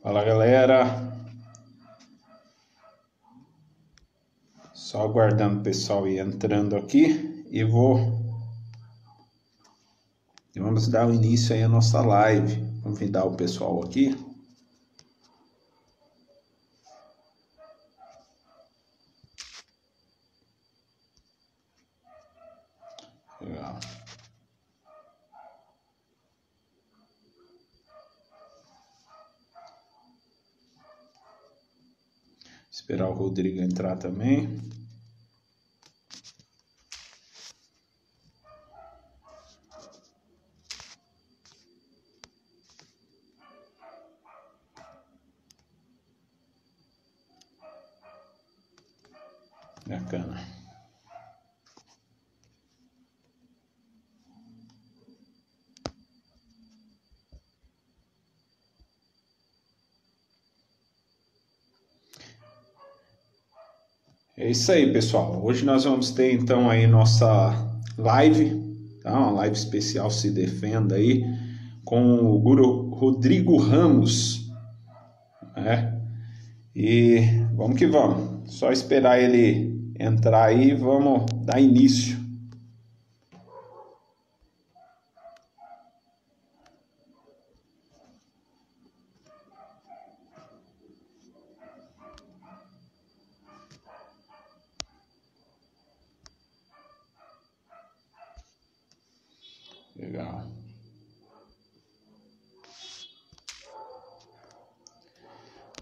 Fala galera, só aguardando o pessoal ir entrando aqui e vamos dar o início aí à nossa live. Convidar o pessoal aqui. Legal. Esperar o Rodrigo entrar também. Bacana. É isso aí, pessoal. Hoje nós vamos ter então aí nossa live, tá? Uma live especial Se Defenda aí com o Guru Rodrigo Ramos, né? E vamos que vamos. Só esperar ele entrar aí e vamos dar início. Legal.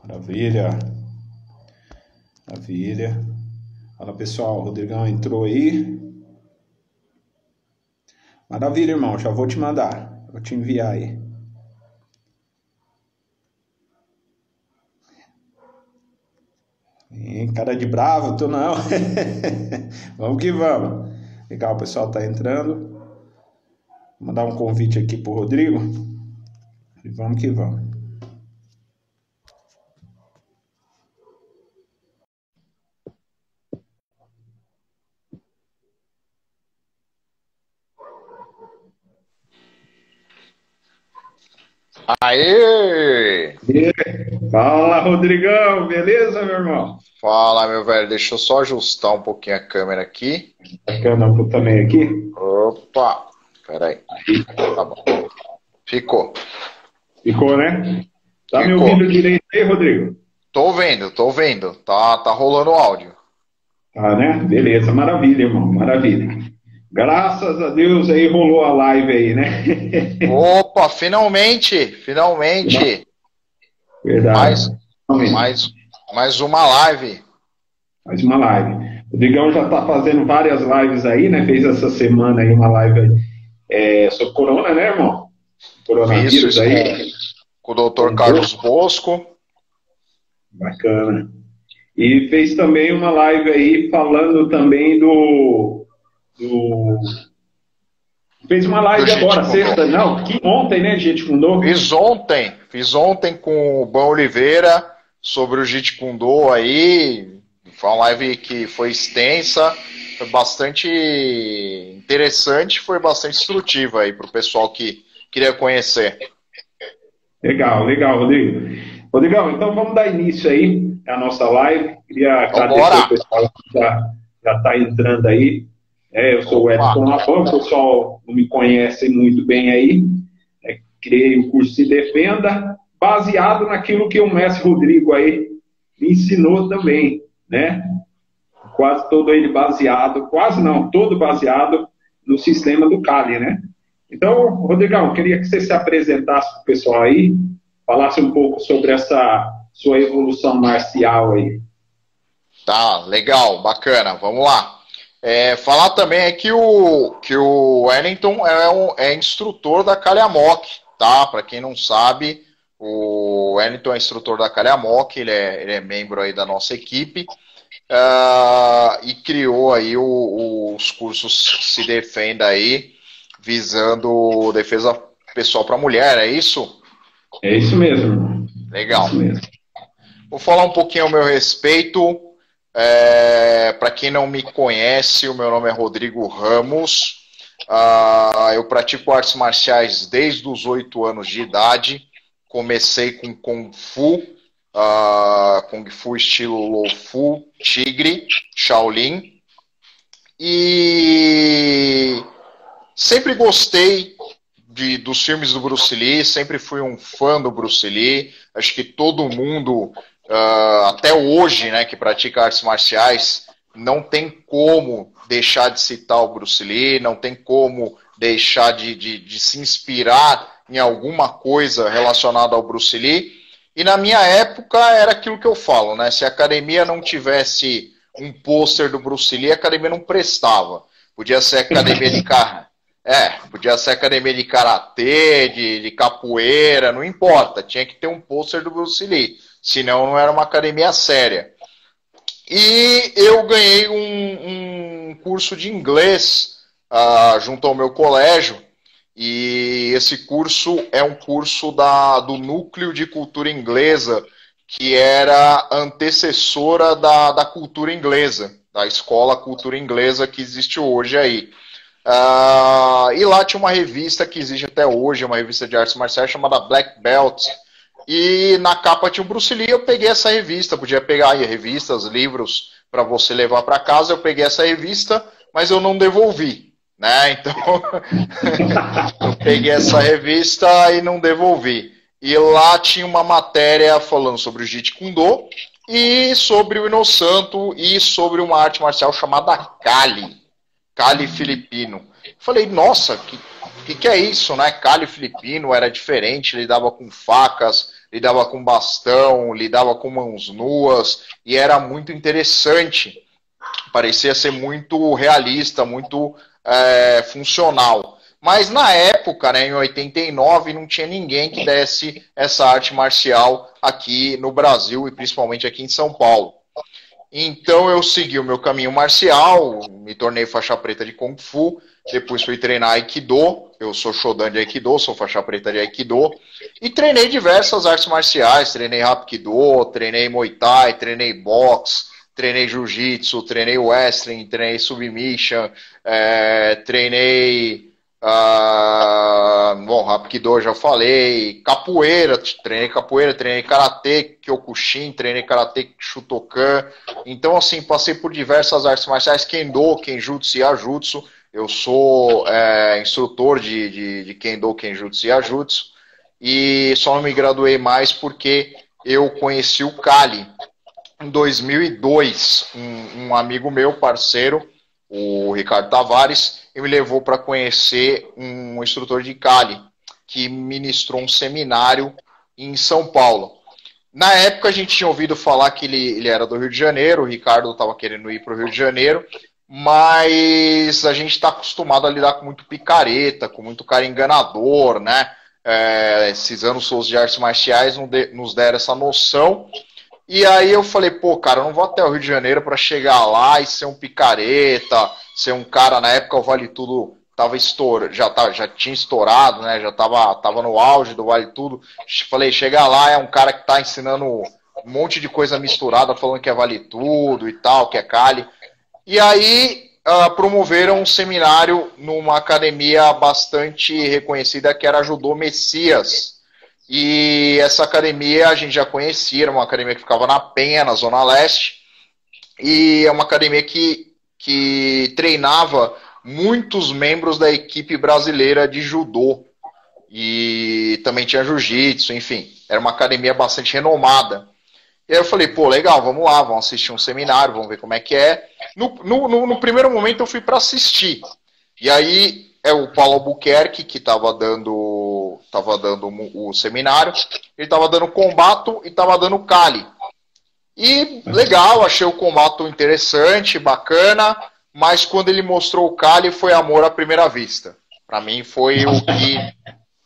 Maravilha. Maravilha. Fala pessoal, o Rodrigão entrou aí. Maravilha, irmão. Já vou te mandar. Vou te enviar aí. Cara de bravo, tu não. Vamos que vamos. Legal, o pessoal tá entrando. Vou mandar um convite aqui pro Rodrigo. E vamos que vamos. Aê! Fala, Rodrigão, beleza, meu irmão? Fala, meu velho. Deixa eu só ajustar um pouquinho a câmera aqui. Bacana também aqui. Opa! Peraí. Tá bom. Ficou. Ficou, né? Tá me Ficou. ouvindo direito aí, Rodrigo? Tô vendo. Tá rolando o áudio. Tá, né? Beleza, maravilha, irmão, maravilha. Graças a Deus aí rolou a live aí, né? Opa, finalmente! Verdade. Mais uma live. Mais uma live. O Digão já tá fazendo várias lives aí, né? Fez essa semana aí uma live sobre corona, né, irmão? Coronavírus Isso, aí. com o Dr. Carlos Bosco. Bacana. E fez também uma live aí falando também Fez uma live agora, sexta, não, ontem, né, Jeet Kune Do? Fiz ontem com o Ban Oliveira sobre o Jeet Kune Do aí. Foi uma live que foi extensa, foi bastante interessante, foi bastante instrutiva aí para o pessoal que queria conhecer. Legal, Rodrigo. Rodrigão, então vamos dar início aí à nossa live. Queria agradecer o pessoal que já está entrando aí. Eu sou o Edson Laban, o pessoal não me conhece muito bem aí. Criei o curso Se Defenda, baseado naquilo que o mestre Rodrigo aí me ensinou também, né? Quase todo ele baseado, quase não, todo baseado no sistema do Kali, né? Então, Rodrigão, queria que você se apresentasse para o pessoal aí, falasse um pouco sobre essa sua evolução marcial aí. Tá, legal, bacana, vamos lá. Falar também é que o Wellington é instrutor da Kali Amok, tá? Para quem não sabe, o Wellington é instrutor da Kali Amok, ele é membro aí da nossa equipe e criou aí os cursos Se Defenda aí, visando defesa pessoal para mulher, é isso? É isso mesmo. Legal. É isso mesmo. Vou falar um pouquinho ao meu respeito. Para quem não me conhece, o meu nome é Rodrigo Ramos. Eu pratico artes marciais desde os 8 anos de idade. comecei com Kung Fu, Kung Fu estilo Lo Fu, Tigre, Shaolin. E sempre gostei dos filmes do Bruce Lee, sempre fui um fã do Bruce Lee. Acho que todo mundo, até hoje, né, que pratica artes marciais, não tem como deixar de citar o Bruce Lee, não tem como deixar de se inspirar em alguma coisa relacionada ao Bruce Lee. E na minha época era aquilo que eu falo, né? Se a academia não tivesse um pôster do Bruce Lee, a academia não prestava. Podia ser academia de podia ser academia de karatê, de capoeira, não importa. Tinha que ter um pôster do Bruce Lee, senão não era uma academia séria. E eu ganhei um curso de inglês junto ao meu colégio. E esse curso é um curso do Núcleo de Cultura Inglesa, que era antecessora da cultura inglesa, da Escola Cultura Inglesa que existe hoje aí. E lá tinha uma revista que existe até hoje, uma revista de artes marciais chamada Black Belt. E na capa tinha o Bruce Lee, eu peguei essa revista, podia pegar aí revistas, livros para você levar para casa, eu peguei essa revista, mas eu não devolvi, né? Então, eu peguei essa revista e não devolvi. E lá tinha uma matéria falando sobre o Jeet Kune Do e sobre o Inosanto e sobre uma arte marcial chamada Kali filipino. Falei, nossa, que é isso, né? Kali filipino era diferente, lidava com facas, lidava com bastão, lidava com mãos nuas, e era muito interessante. Parecia ser muito realista, muito funcional. Mas na época, né, em 89, não tinha ninguém que desse essa arte marcial aqui no Brasil e principalmente aqui em São Paulo. Então eu segui o meu caminho marcial, me tornei faixa preta de Kung Fu, depois fui treinar Aikido, eu sou Shodan de Aikido, sou faixa preta de Aikido, e treinei diversas artes marciais, treinei Hapkido, treinei Muay Thai, treinei boxe, treinei Jiu-Jitsu, treinei Wrestling, treinei Submission, treinei... bom, Hapkido já falei, capoeira, treinei Karatê Kyokushin, treinei Karatê Shotokan. Então assim, passei por diversas artes marciais, Kendo, Kenjutsu e Ajutsu. Eu sou instrutor de Kendo, Kenjutsu e Ajutsu, e só não me graduei mais porque eu conheci o Kali em 2002. Um amigo meu, parceiro, o Ricardo Tavares, ele me levou para conhecer um instrutor de Kali, que ministrou um seminário em São Paulo. Na época a gente tinha ouvido falar que ele era do Rio de Janeiro, o Ricardo estava querendo ir para o Rio de Janeiro, mas a gente está acostumado a lidar com muito picareta, com muito cara enganador, né? Esses anos todos de artes marciais nos deram essa noção. E aí eu falei, pô, cara, eu não vou até o Rio de Janeiro para chegar lá e ser um picareta, ser um cara, na época o Vale Tudo tava já tinha estourado, né? Já tava no auge do Vale Tudo. Falei, chegar lá é um cara que tá ensinando um monte de coisa misturada, falando que é Vale Tudo e tal, que é Kali. E aí promoveram um seminário numa academia bastante reconhecida que era a Judô Messias. E essa academia a gente já conhecia, era uma academia que ficava na Penha, na Zona Leste, e é uma academia que treinava muitos membros da equipe brasileira de judô, e também tinha jiu-jitsu, enfim, era uma academia bastante renomada. E aí eu falei, pô, legal, vamos lá, vamos assistir um seminário, vamos ver como é que é. No primeiro momento eu fui para assistir, e aí o Paulo Albuquerque, que estava dando o seminário, ele estava dando Kombato e estava dando Kali. E legal, achei o Kombato interessante, bacana, mas quando ele mostrou o Kali foi amor à primeira vista. Para mim foi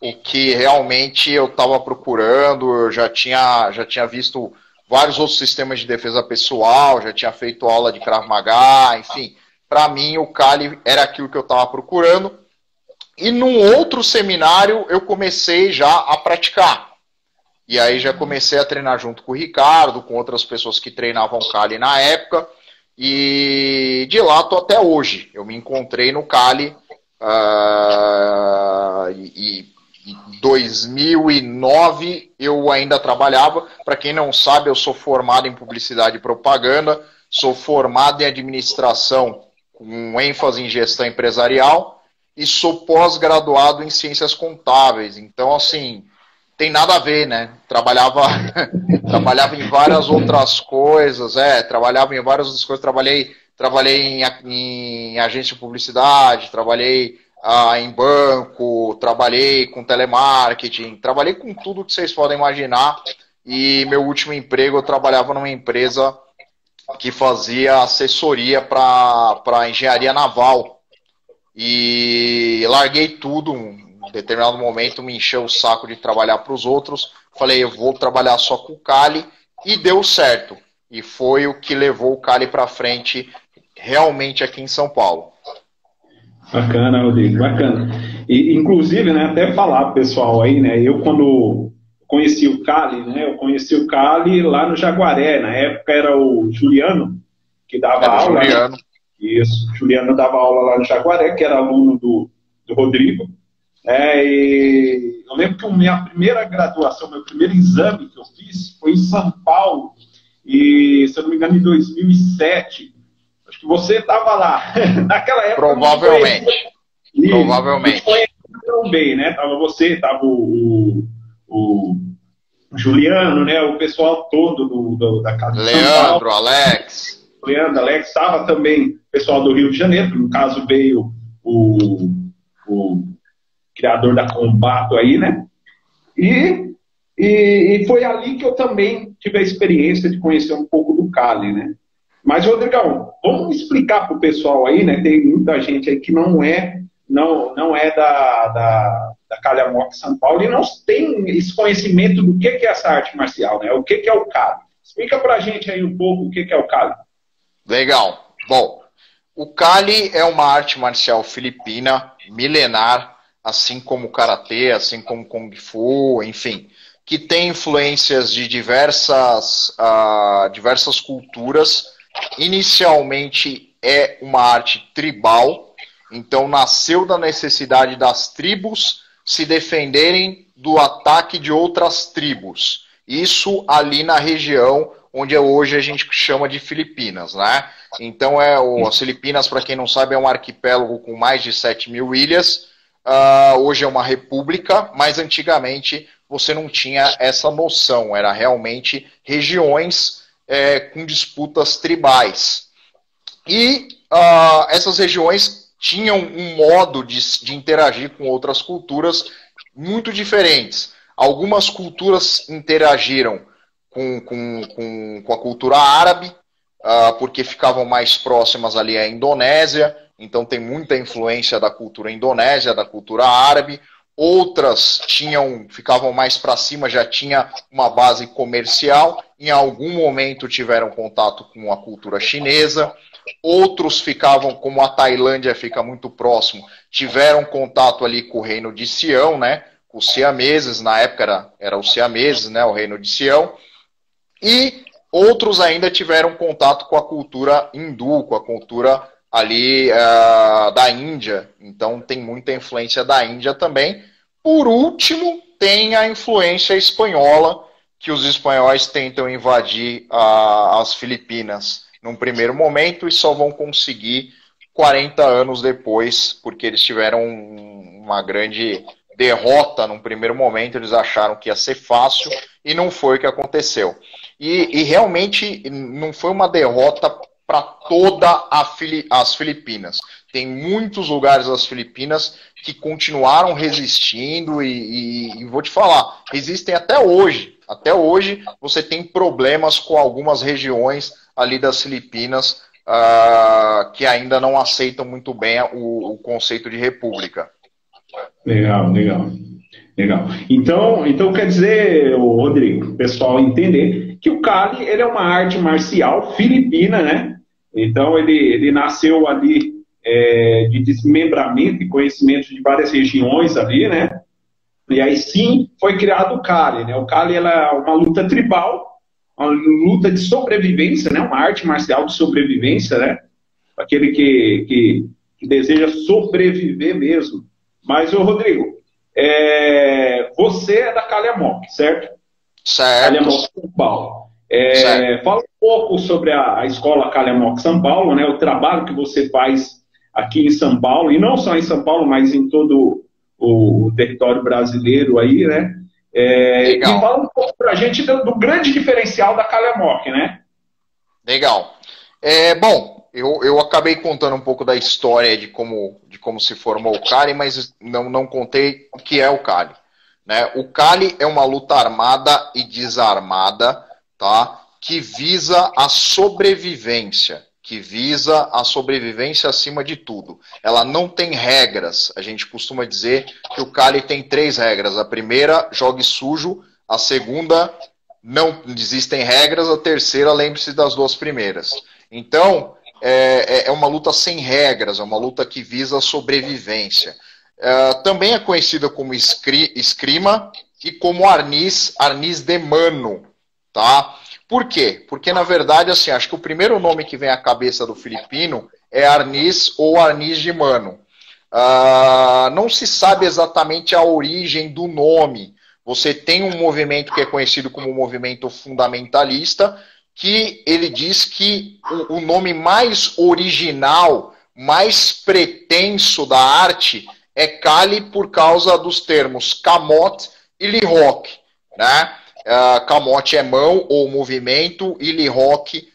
o que realmente eu estava procurando. Eu já tinha visto vários outros sistemas de defesa pessoal, já tinha feito aula de Krav Maga, enfim. Para mim o Kali era aquilo que eu estava procurando. E num outro seminário eu comecei já a praticar. E aí já comecei a treinar junto com o Ricardo, com outras pessoas que treinavam Kali na época. E de lá tô até hoje. Eu me encontrei no Kali 2009 eu ainda trabalhava. Para quem não sabe, eu sou formado em publicidade e propaganda, sou formado em administração com ênfase em gestão empresarial e sou pós-graduado em ciências contábeis. Então, assim, tem nada a ver, né? Trabalhava em várias outras coisas, trabalhava em várias outras coisas, trabalhei em agência de publicidade, trabalhei em banco, trabalhei com telemarketing, trabalhei com tudo que vocês podem imaginar. E meu último emprego, eu trabalhava numa empresa que fazia assessoria para engenharia naval. E larguei tudo, em determinado momento me encheu o saco de trabalhar para os outros. Falei, eu vou trabalhar só com o Cali, e deu certo. E foi o que levou o Cali para frente realmente aqui em São Paulo. Bacana, Rodrigo, bacana. E, inclusive, né, até falar pro pessoal aí, né, eu quando conheci o Cali, né, eu conheci o Cali lá no Jaguaré, na época era o Juliano que dava aula. Juliano. Né? Isso, o Juliano dava aula lá no Jaguaré, que era aluno do Rodrigo. E eu lembro que minha primeira graduação, meu primeiro exame que eu fiz foi em São Paulo, e se eu não me engano em 2007. Acho que você estava lá. Naquela época. Provavelmente. Provavelmente. Não bem, né? Tava você, estava o Juliano, né? O pessoal todo da casa de São Paulo. Alex, estava também o pessoal do Rio de Janeiro. No caso veio o criador da Combato aí, né? E foi ali que eu também tive a experiência de conhecer um pouco do Cali, né? Mas, Rodrigão, vamos explicar para o pessoal aí, né? Tem muita gente aí que não é da Cali Amok São Paulo e não tem esse conhecimento do que é essa arte marcial, né? O que é o Cali? Explica para a gente aí um pouco o que é o Cali. Legal. Bom, o Cali é uma arte marcial filipina, milenar, assim como o Karatê, assim como o Kung Fu, enfim, que tem influências de diversas culturas. Inicialmente é uma arte tribal, então nasceu da necessidade das tribos se defenderem do ataque de outras tribos. Isso ali na região onde hoje a gente chama de Filipinas, né? Então as Filipinas, para quem não sabe, é um arquipélago com mais de 7.000 ilhas. Hoje é uma república, mas antigamente você não tinha essa noção, era realmente regiões com disputas tribais. E essas regiões tinham um modo de interagir com outras culturas muito diferentes. Algumas culturas interagiram com a cultura árabe, porque ficavam mais próximas ali à Indonésia, então tem muita influência da cultura indonésia, da cultura árabe. Outras ficavam mais para cima, já tinha uma base comercial, em algum momento tiveram contato com a cultura chinesa. Outros ficavam, como a Tailândia fica muito próximo, tiveram contato ali com o reino de Sião, né? Com os siameses, na época era os siameses, né? O reino de Sião. E outros ainda tiveram contato com a cultura hindu, com a cultura ali da Índia, então tem muita influência da Índia também. Por último, tem a influência espanhola, que os espanhóis tentam invadir as Filipinas num primeiro momento e só vão conseguir 40 anos depois, porque eles tiveram uma grande derrota num primeiro momento, eles acharam que ia ser fácil e não foi o que aconteceu. E realmente não foi uma derrota para todas as Filipinas. Tem muitos lugares das Filipinas que continuaram resistindo e vou te falar, resistem até hoje. Até hoje você tem problemas com algumas regiões ali das Filipinas que ainda não aceitam muito bem o conceito de república. Legal. Então quer dizer, Rodrigo, o pessoal entender que o Cali ele é uma arte marcial filipina, né? Então ele nasceu ali de desmembramento e conhecimento de várias regiões ali, né? E aí sim foi criado o Cali, né? O Cali ela é uma luta tribal, uma luta de sobrevivência, né? Uma arte marcial de sobrevivência, né? Aquele que deseja sobreviver mesmo. Mas, Rodrigo, você é da Calhamok, certo? Certo. Calhamok São Paulo. Fala um pouco sobre a escola Calhamok São Paulo, né? O trabalho que você faz aqui em São Paulo, e não só em São Paulo, mas em todo o território brasileiro aí, né? E fala um pouco pra gente do grande diferencial da Calhamok, né? Legal. Bom, eu acabei contando um pouco da história de como se formou o Cali, mas não contei o que é o Cali. Né? O Cali é uma luta armada e desarmada, tá? Que visa a sobrevivência. Acima de tudo. Ela não tem regras. A gente costuma dizer que o Cali tem 3 regras. A primeira, jogue sujo. A segunda, não existem regras. A terceira, lembre-se das 2 primeiras. Então, é uma luta sem regras. É uma luta que visa a sobrevivência. Também é conhecida como escrima e como arnis de mano, tá? Por quê? Porque, na verdade, assim, acho que o primeiro nome que vem à cabeça do filipino é arnis ou arnis de mano. Não se sabe exatamente a origem do nome. Você tem um movimento que é conhecido como movimento fundamentalista, que ele diz que o nome mais original, mais pretenso da arte é Cali por causa dos termos camote e lihok, né? Camote é mão ou movimento e lihok,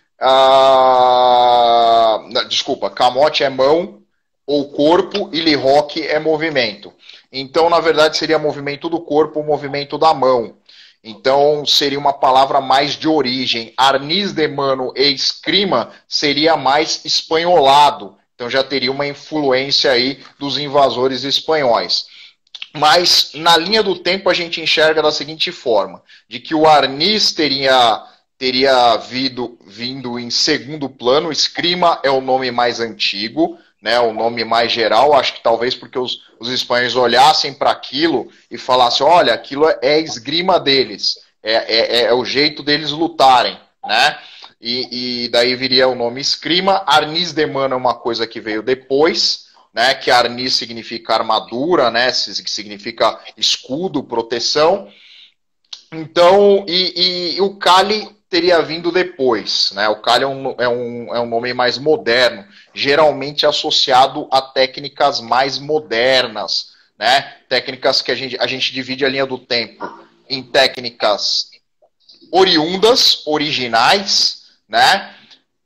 desculpa, camote é mão ou corpo e lihok é movimento. Então, na verdade, seria movimento do corpo, movimento da mão. Então, seria uma palavra mais de origem. Arnis de mano e escrima seria mais espanholado. Então, já teria uma influência aí dos invasores espanhóis. Mas, na linha do tempo, a gente enxerga da seguinte forma, de que o arnis teria vindo em segundo plano, escrima é o nome mais antigo, né, o nome mais geral, acho que talvez porque os espanhóis olhassem para aquilo e falassem, olha, aquilo é esgrima deles, é o jeito deles lutarem, né? E daí viria o nome escrima. Arnis de mano é uma coisa que veio depois, né, que arnis significa armadura, né, que significa escudo, proteção. Então, o Cali teria vindo depois, né? O Cali é um nome mais moderno, geralmente associado a técnicas mais modernas, né? Técnicas que a gente divide a linha do tempo em técnicas oriundas, originais, né?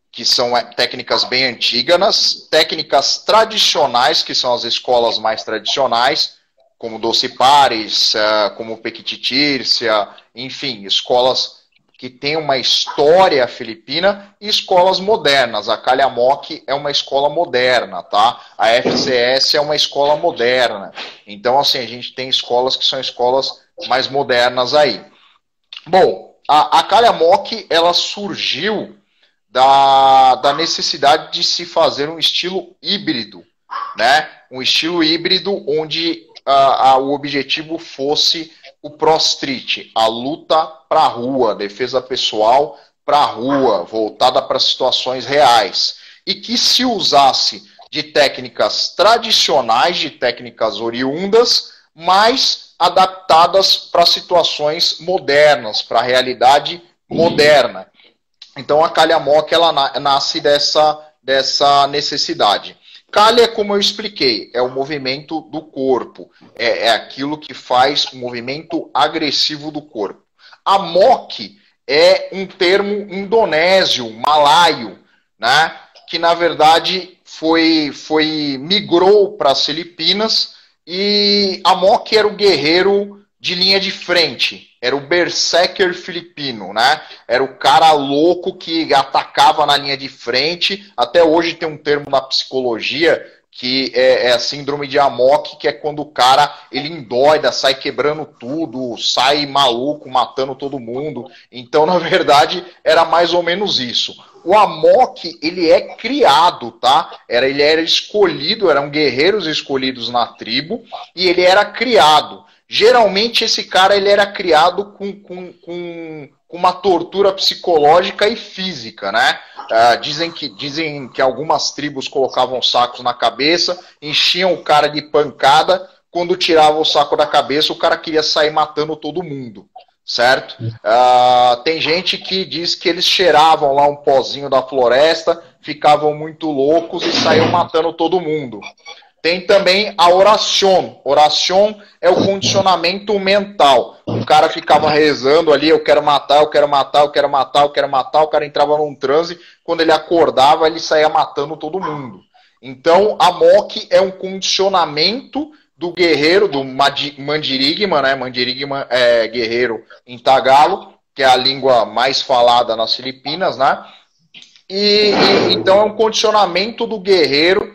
Que são técnicas bem antigas, técnicas tradicionais, que são as escolas mais tradicionais, como Doce Pares, como Pequititircia, enfim, escolas que têm uma história filipina, e escolas modernas. A Calhamok é uma escola moderna, tá? A FCS é uma escola moderna. Então, assim, a gente tem escolas que são escolas mais modernas aí. Bom, a Calhamok, ela surgiu da necessidade de se fazer um estilo híbrido, né? Um estilo híbrido onde o objetivo fosse o pro-street, a luta para a rua, a defesa pessoal para a rua, voltada para situações reais. E que se usasse de técnicas tradicionais, de técnicas oriundas, mas adaptadas para situações modernas, para a realidade moderna. Então a Calhamok, ela nasce dessa necessidade. Cali é como eu expliquei, é o movimento do corpo, é aquilo que faz o movimento agressivo do corpo. A Mok é um termo indonésio, malaio, né, que na verdade migrou para as Filipinas, e a Mok era o guerreiro de linha de frente, era o berserker filipino, né? Era o cara louco que atacava na linha de frente. Até hoje tem um termo na psicologia que é a síndrome de Amok, que é quando o cara ele endoida, sai quebrando tudo, sai maluco, matando todo mundo. Então, na verdade, era mais ou menos isso. O Amok, ele é criado, tá? Ele era escolhido, eram guerreiros escolhidos na tribo, e ele era criado. Geralmente esse cara ele era criado com uma tortura psicológica e física, né? Dizem que algumas tribos colocavam sacos na cabeça, enchiam o cara de pancada, quando tirava o saco da cabeça, o cara queria sair matando todo mundo, certo? Tem gente que diz que eles cheiravam lá um pozinho da floresta, ficavam muito loucos e saíam matando todo mundo. Tem também a oração. Oração é o condicionamento mental. O cara ficava rezando ali, eu quero matar, eu quero matar, eu quero matar, eu quero matar. O cara entrava num transe, quando ele acordava, ele saía matando todo mundo. Então, a Amok é um condicionamento do guerreiro, do Mandirigma, né? Mandirigma é guerreiro em Tagalo, que é a língua mais falada nas Filipinas, né? Então é um condicionamento do guerreiro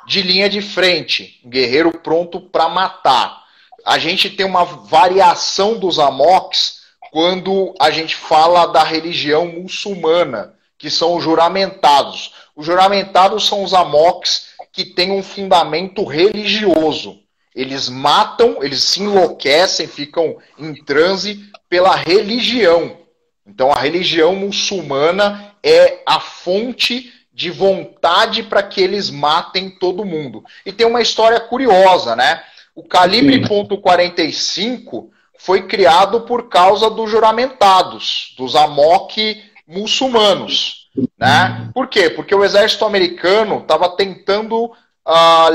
de linha de frente, um guerreiro pronto para matar. A gente tem uma variação dos Amoks quando a gente fala da religião muçulmana, que são os juramentados. Os juramentados são os Amoks que têm um fundamento religioso. Eles matam, eles se enlouquecem, ficam em transe pela religião. Então a religião muçulmana é a fonte de vontade para que eles matem todo mundo. E tem uma história curiosa, né? O calibre .45 foi criado por causa dos juramentados, dos Amok muçulmanos, né? Por quê? Porque o exército americano estava tentando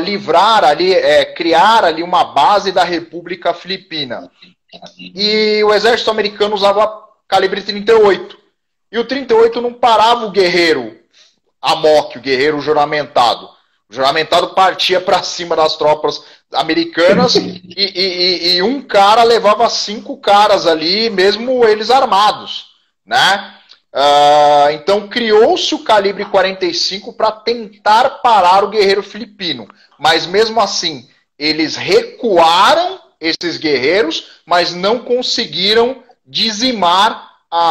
livrar ali, criar ali uma base da República Filipina. E o exército americano usava calibre 38. E o 38 não parava o guerreiro Amok, o guerreiro juramentado. O juramentado partia para cima das tropas americanas e um cara levava 5 caras ali, mesmo eles armados, né? Então criou-se o calibre 45 para tentar parar o guerreiro filipino. Mas mesmo assim, eles recuaram esses guerreiros, mas não conseguiram dizimar a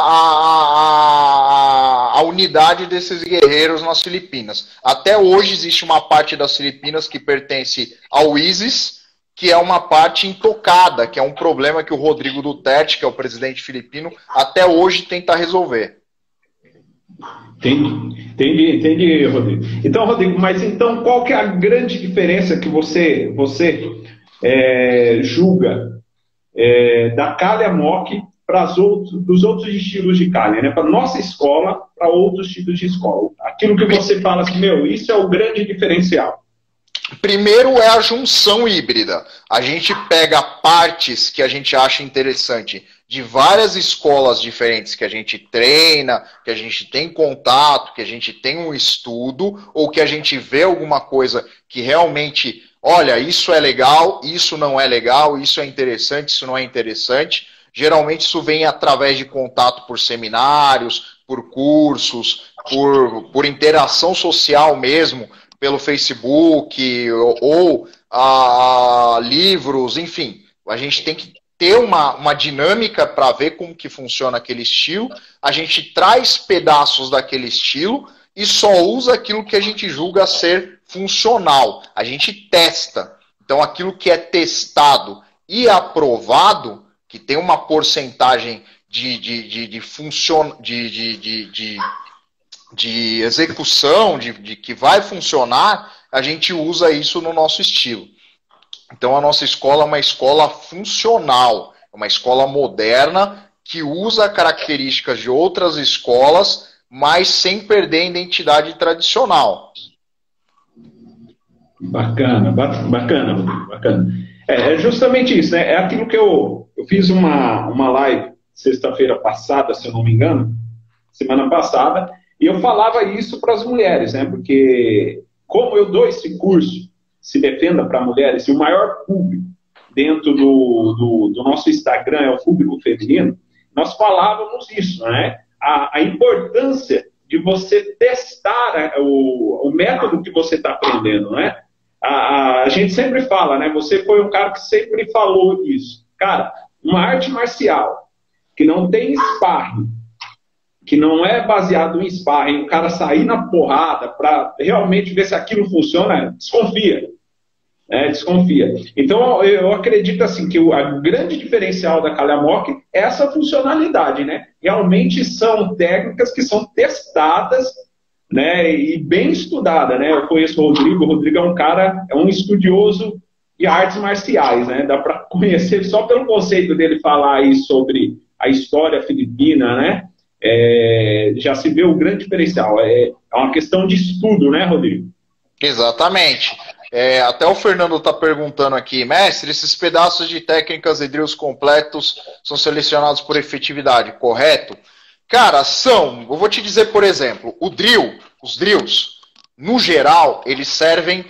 unidade desses guerreiros nas Filipinas. Até hoje existe uma parte das Filipinas que pertence ao ISIS, que é uma parte intocada, que é um problema que o Rodrigo Duterte, que é o presidente filipino, até hoje tenta resolver. Entendi, Rodrigo. Então, Rodrigo, mas então qual que é a grande diferença que você julga da Kali Amok dos outros estilos de Kali, né? Para nossa escola, para outros tipos de escola? Aquilo que você fala assim, isso é o grande diferencial. Primeiro é a junção híbrida. A gente pega partes que a gente acha interessante de várias escolas diferentes que a gente treina, que a gente tem contato, que a gente tem um estudo, ou que a gente vê alguma coisa que realmente, olha, isso é legal, isso não é legal, isso é interessante, isso não é interessante. Geralmente isso vem através de contato por seminários, por cursos, por interação social mesmo, pelo Facebook ou livros, enfim. A gente tem que ter uma dinâmica para ver como que funciona aquele estilo. A gente traz pedaços daquele estilo e só usa aquilo que a gente julga ser funcional. A gente testa. Então aquilo que é testado e aprovado, que tem uma porcentagem de execução, de que vai funcionar, a gente usa isso no nosso estilo. Então a nossa escola é uma escola funcional, é uma escola moderna que usa características de outras escolas, mas sem perder a identidade tradicional. Bacana. É justamente isso, né? É aquilo que eu fiz uma live sexta-feira passada, se eu não me engano, semana passada, e eu falava isso para as mulheres, né? Porque como eu dou esse curso, Se Defenda para Mulheres, e o maior público dentro do nosso Instagram é o público feminino, nós falávamos isso, né? A importância de você testar o método que você está aprendendo, né? A gente sempre fala, né? Você foi um cara que sempre falou isso. Cara, uma arte marcial que não tem sparring, que não é baseado em sparring, o cara sair na porrada para realmente ver se aquilo funciona, desconfia. Desconfia. Então, eu acredito assim que a grande diferencial da Kali Amok é essa funcionalidade, né? Realmente são técnicas que são testadas, né, e bem estudada, né? Eu conheço o Rodrigo é um cara, é um estudioso e artes marciais, né? Dá para conhecer só pelo conceito dele falar aí sobre a história filipina, né? Já se vê o grande diferencial. É uma questão de estudo, né, Rodrigo? Exatamente. Até o Fernando está perguntando aqui, mestre, esses pedaços de técnicas e drills completos são selecionados por efetividade, correto? Cara, são. Eu vou te dizer, por exemplo, os drills, no geral, eles servem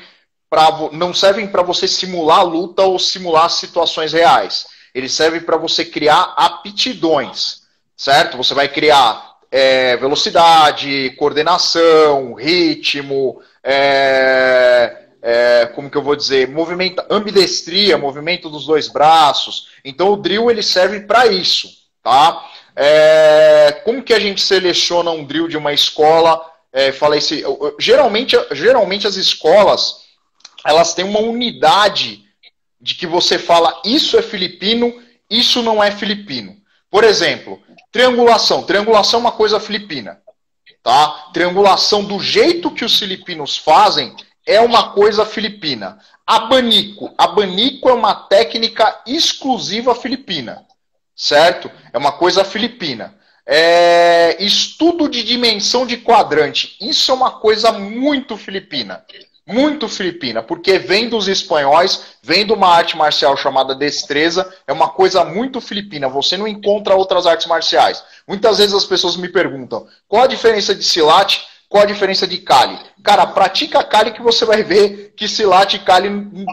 não servem para você simular luta ou simular situações reais. Eles servem para você criar aptidões, certo? Você vai criar velocidade, coordenação, ritmo, como que eu vou dizer, ambidestria, movimento dos dois braços. Então o drill ele serve para isso, tá? Como que a gente seleciona um drill de uma escola? Geralmente as escolas elas têm uma unidade de que você fala isso é filipino, isso não é filipino. Por exemplo, triangulação. Triangulação é uma coisa filipina. Tá? Triangulação do jeito que os filipinos fazem é uma coisa filipina. Abanico. Abanico é uma técnica exclusiva filipina. Certo? É uma coisa filipina. Estudo de dimensão de quadrante. Isso é uma coisa muito filipina. Muito filipina, porque vem dos espanhóis, vem de uma arte marcial chamada destreza, é uma coisa muito filipina, você não encontra outras artes marciais. Muitas vezes as pessoas me perguntam, qual a diferença de Silat, qual a diferença de Kali? Cara, pratica Kali que você vai ver que Silat e Kali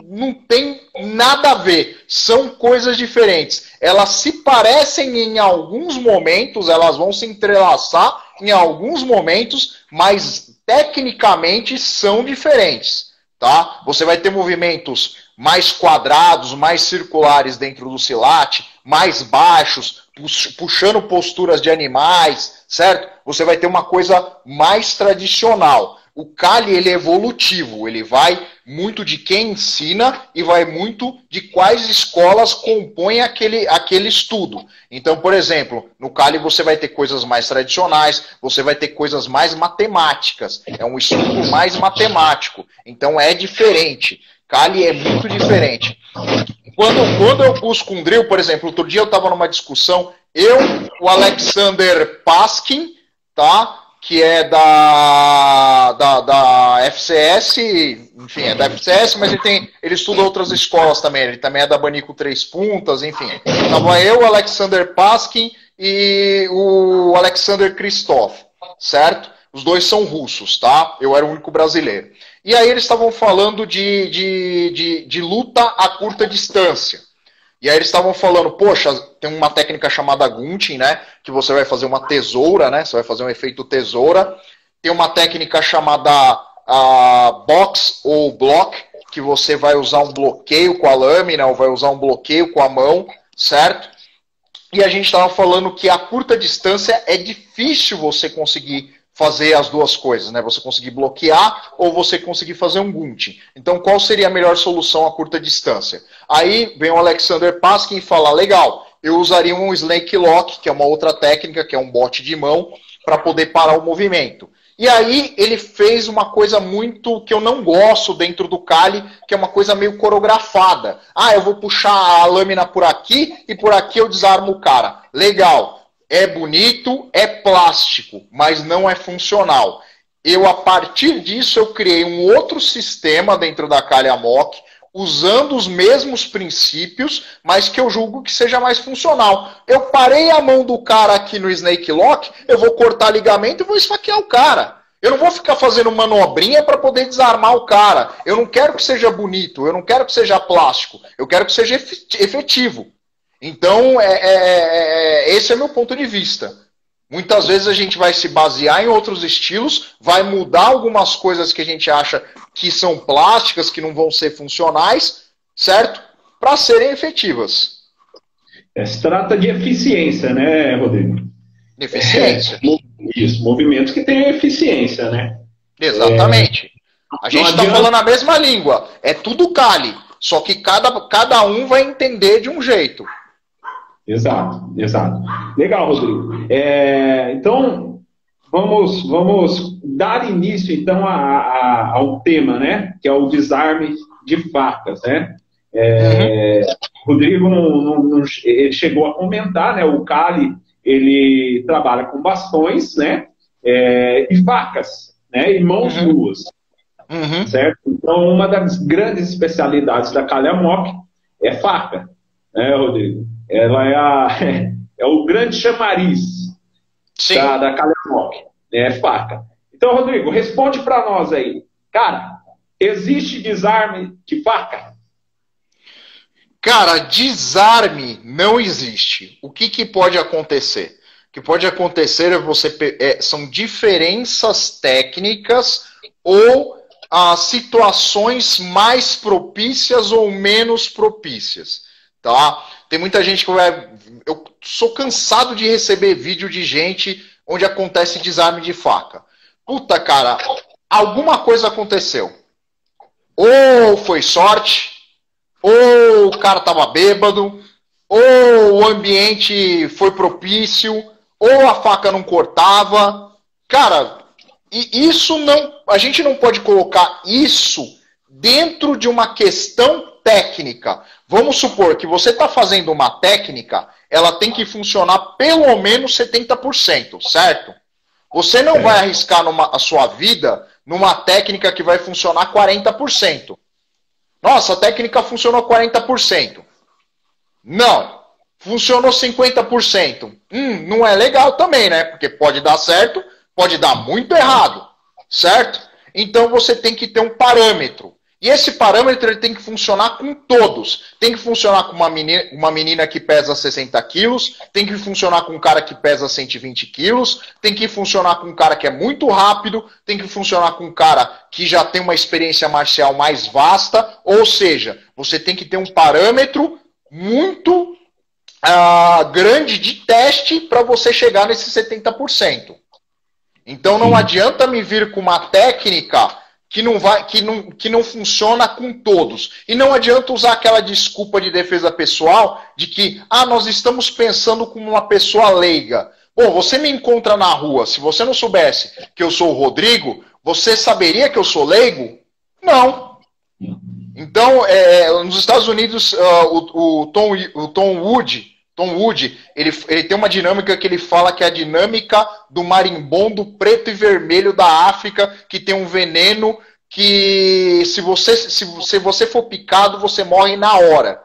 não tem nada a ver, são coisas diferentes. Elas se parecem em alguns momentos, elas vão se entrelaçar em alguns momentos, mas tecnicamente são diferentes, tá? Você vai ter movimentos mais quadrados, mais circulares dentro do Silat, mais baixos, puxando posturas de animais, certo? Você vai ter uma coisa mais tradicional. O Kali, ele é evolutivo, ele vai muito de quem ensina e vai muito de quais escolas compõem aquele estudo. Então, por exemplo, no Kali você vai ter coisas mais tradicionais, você vai ter coisas mais matemáticas, é um estudo mais matemático, então é diferente. Kali é muito diferente. Quando eu busco um drill, por exemplo, outro dia eu estava numa discussão, o Alexander Paskin, tá? Que é da FCS, enfim, é da FCS, mas ele estuda outras escolas também, ele também é da Abanico Três Puntas, enfim. Estava eu, o Alexander Paskin e o Alexander Kristov, certo? Os dois são russos, tá? Eu era o único brasileiro. E aí eles estavam falando de luta a curta distância. E aí eles estavam falando, poxa, tem uma técnica chamada gunting, né? Que você vai fazer uma tesoura, né? Você vai fazer um efeito tesoura. Tem uma técnica chamada box ou block, que você vai usar um bloqueio com a lâmina ou vai usar um bloqueio com a mão, certo? E a gente estava falando que a curta distância é difícil você conseguir fazer as duas coisas, né? Você conseguir bloquear ou você conseguir fazer um gunting. Então, qual seria a melhor solução a curta distância? Aí vem o Alexander Paskin e fala, legal, eu usaria um snake lock, que é uma outra técnica, que é um bote de mão, para poder parar o movimento. E aí ele fez uma coisa muito que eu não gosto dentro do Kali, que é uma coisa meio coreografada. Eu vou puxar a lâmina por aqui e por aqui eu desarmo o cara. Legal. É bonito, é plástico, mas não é funcional. A partir disso, eu criei um outro sistema dentro da Kali Amok, usando os mesmos princípios, mas que eu julgo que seja mais funcional. Eu parei a mão do cara aqui no Snake Lock, eu vou cortar ligamento e vou esfaquear o cara. Eu não vou ficar fazendo manobrinha para poder desarmar o cara. Eu não quero que seja bonito, eu não quero que seja plástico, eu quero que seja efetivo. Então, esse é meu ponto de vista. Muitas vezes a gente vai se basear em outros estilos, vai mudar algumas coisas que a gente acha que são plásticas, que não vão ser funcionais, certo? Para serem efetivas. Se trata de eficiência, né, Rodrigo? Eficiência. Isso, movimentos que têm eficiência, né? Exatamente. A gente está falando a mesma língua. É tudo Kali, só que cada um vai entender de um jeito. Exato. Legal, Rodrigo. Então, vamos dar início, então, ao tema, né? Que é o desarme de facas, né? Rodrigo ele chegou a comentar, né? O Cali, ele trabalha com bastões, né? E facas, né? E mãos nuas, certo? Então, uma das grandes especialidades da Calhamok é faca, né, Rodrigo? Ela é o grande chamariz da Calhamok, né? Faca. Então, Rodrigo, responde para nós aí. Cara, existe desarme de faca? Cara, desarme não existe. O que pode acontecer? O que pode acontecer são diferenças técnicas ou situações mais propícias ou menos propícias. Tá? Tem muita gente que eu sou cansado de receber vídeo de gente onde acontece desarme de faca. Puta, cara, alguma coisa aconteceu. Ou foi sorte, ou o cara tava bêbado, ou o ambiente foi propício, ou a faca não cortava. Cara, isso não, a gente não pode colocar isso dentro de uma questão técnica. Vamos supor que você está fazendo uma técnica, ela tem que funcionar pelo menos 70%, certo? Você não vai arriscar a sua vida numa técnica que vai funcionar 40%. Nossa, a técnica funcionou 40%. Não. Funcionou 50%. Não é legal também, né? Porque pode dar certo, pode dar muito errado. Certo? Então você tem que ter um parâmetro. E esse parâmetro ele tem que funcionar com todos. Tem que funcionar com uma menina que pesa 60 quilos, tem que funcionar com um cara que pesa 120 quilos, tem que funcionar com um cara que é muito rápido, tem que funcionar com um cara que já tem uma experiência marcial mais vasta. Ou seja, você tem que ter um parâmetro muito grande de teste para você chegar nesse 70%. Então não adianta me vir com uma técnica que não funciona com todos. E não adianta usar aquela desculpa de defesa pessoal de que nós estamos pensando como uma pessoa leiga. Bom, você me encontra na rua, se você não soubesse que eu sou o Rodrigo, você saberia que eu sou leigo? Não. Então, nos Estados Unidos, o Tom Wood, ele tem uma dinâmica que ele fala que é a dinâmica do marimbondo preto e vermelho da África, que tem um veneno que se você for picado, você morre na hora.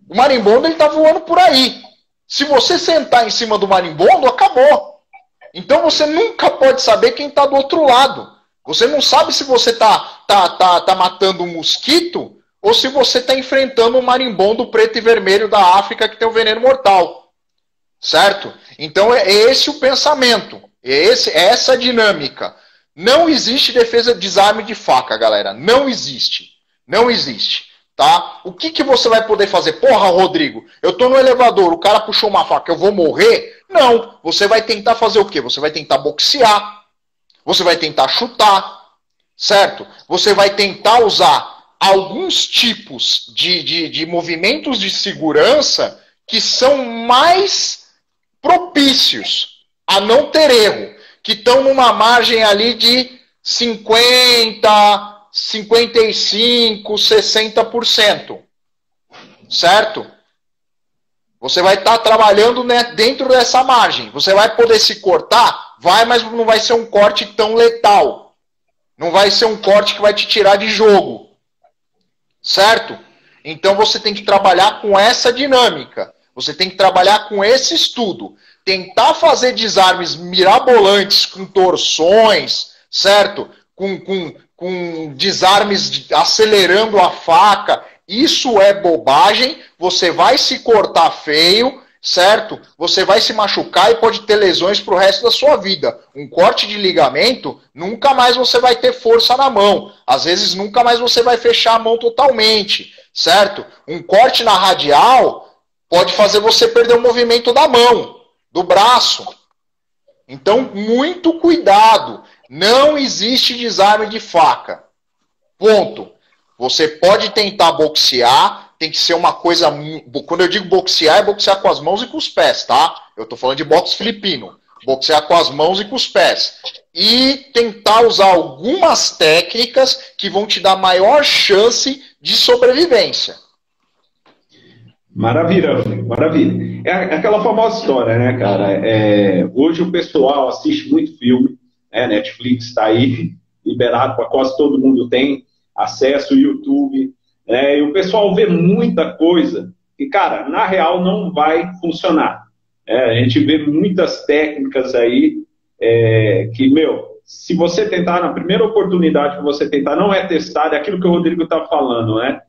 O marimbondo ele tá voando por aí. Se você sentar em cima do marimbondo, acabou. Então você nunca pode saber quem está do outro lado. Você não sabe se você tá matando um mosquito ou se você está enfrentando um marimbondo preto e vermelho da África que tem um veneno mortal. Certo? Então é esse o pensamento. É essa a dinâmica. Não existe defesa de desarme de faca, galera. Não existe. Não existe. Tá? O que você vai poder fazer? Porra, Rodrigo, eu tô no elevador, o cara puxou uma faca, eu vou morrer? Não. Você vai tentar fazer o quê? Você vai tentar boxear. Você vai tentar chutar. Certo? Você vai tentar usar alguns tipos de movimentos de segurança que são mais propícios a não ter erro, que estão numa margem ali de 50, 55, 60%. Certo? Você vai estar trabalhando, né, dentro dessa margem. Você vai poder se cortar? Vai, mas não vai ser um corte tão letal. Não vai ser um corte que vai te tirar de jogo. Certo? Então você tem que trabalhar com essa dinâmica. Você tem que trabalhar com esse estudo. Tentar fazer desarmes mirabolantes com torções, certo? Com desarmes acelerando a faca. Isso é bobagem. Você vai se cortar feio, certo? Você vai se machucar e pode ter lesões para o resto da sua vida. Um corte de ligamento, nunca mais você vai ter força na mão. Às vezes, nunca mais você vai fechar a mão totalmente, certo? Um corte na radial pode fazer você perder o movimento da mão, do braço. Então, muito cuidado. Não existe desarme de faca. Ponto. Você pode tentar boxear, tem que ser uma coisa... Quando eu digo boxear, é boxear com as mãos e com os pés, tá? Eu tô falando de boxe filipino. Boxear com as mãos e com os pés. E tentar usar algumas técnicas que vão te dar maior chance de sobrevivência. Maravilha, Rodrigo, maravilha. É aquela famosa história, né, cara? Hoje o pessoal assiste muito filme, né? Netflix está aí liberado para quase todo mundo tem acesso ao YouTube, e o pessoal vê muita coisa que, cara, na real não vai funcionar. A gente vê muitas técnicas aí que, se você tentar, na primeira oportunidade que você tentar, não é testar, é aquilo que o Rodrigo está falando, né?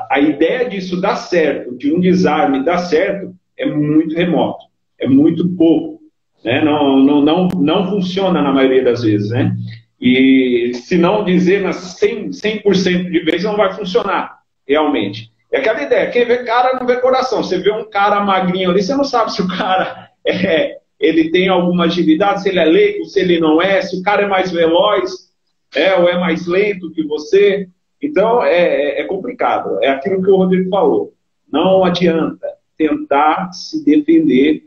A ideia disso dar certo, de um desarme dar certo, é muito remoto, é muito pouco, né? Não funciona na maioria das vezes, né? E se não dizer nas 100% de vezes, não vai funcionar, realmente. É aquela ideia, quem vê cara não vê coração. Você vê um cara magrinho ali, você não sabe se o cara ele tem alguma agilidade, se ele é leigo, se ele não é, se o cara é mais veloz, ou é mais lento que você. Então, é complicado. É aquilo que o Rodrigo falou. Não adianta tentar se defender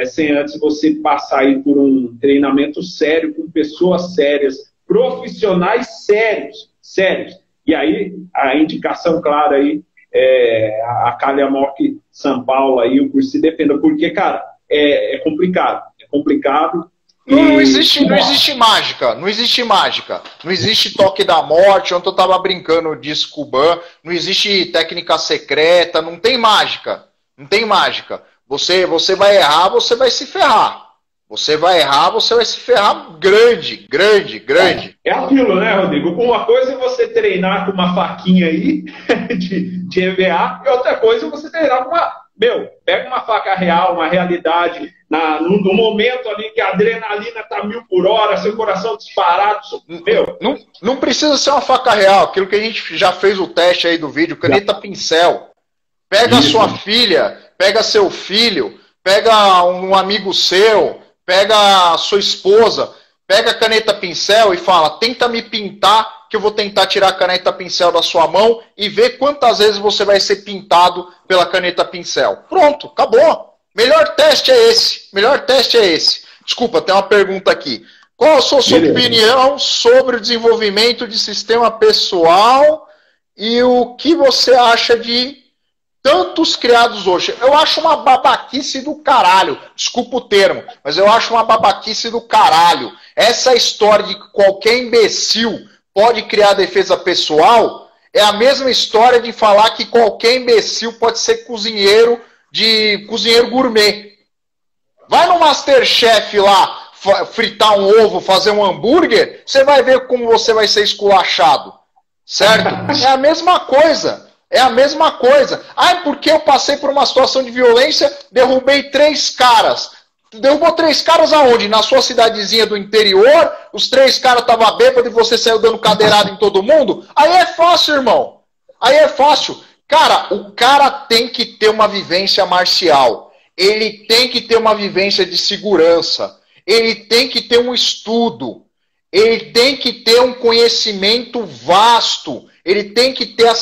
sem antes você passar aí por um treinamento sério, com pessoas sérias, profissionais sérios. E aí, a indicação clara aí a Calhamok São Paulo aí, o curso Se Defenda, porque, cara, é complicado. É complicado. Não existe mágica, não existe mágica. Não existe toque da morte. Ontem eu tava brincando de Scuban. Não existe técnica secreta, não tem mágica. Não tem mágica. Você vai errar, você vai se ferrar. Você vai errar, você vai se ferrar grande. É aquilo, né, Rodrigo? Uma coisa é você treinar com uma faquinha aí de EVA, e outra coisa é você treinar com uma... pega uma faca real, uma realidade, no momento ali que a adrenalina tá 1000 por hora, seu coração disparado, Não precisa ser uma faca real, aquilo que a gente já fez o teste aí do vídeo, caneta pincel. Pega a sua filha, pega seu filho, pega um amigo seu, pega a sua esposa, pega a caneta pincel e fala, tenta me pintar, que eu vou tentar tirar a caneta pincel da sua mão e ver quantas vezes você vai ser pintado pela caneta pincel. Pronto, acabou. Melhor teste é esse. Desculpa, tem uma pergunta aqui. Qual a sua opinião sobre o desenvolvimento de sistema pessoal e o que você acha de tantos criados hoje? Eu acho uma babaquice do caralho. Desculpa o termo, mas eu acho uma babaquice do caralho. Essa história de que qualquer imbecil pode criar defesa pessoal é a mesma história de falar que qualquer imbecil pode ser cozinheiro gourmet. Vai no MasterChef lá, fritar um ovo, fazer um hambúrguer, você vai ver como você vai ser esculachado. Certo? É a mesma coisa. Ah, porque eu passei por uma situação de violência, derrubei 3 caras. Derrubou 3 caras aonde? Na sua cidadezinha do interior, os 3 caras estavam bêbados e você saiu dando cadeirada em todo mundo? Aí é fácil, irmão. Aí é fácil. Cara, o cara tem que ter uma vivência marcial. Ele tem que ter uma vivência de segurança. Ele tem que ter um estudo. Ele tem que ter um conhecimento vasto. Ele tem que ter,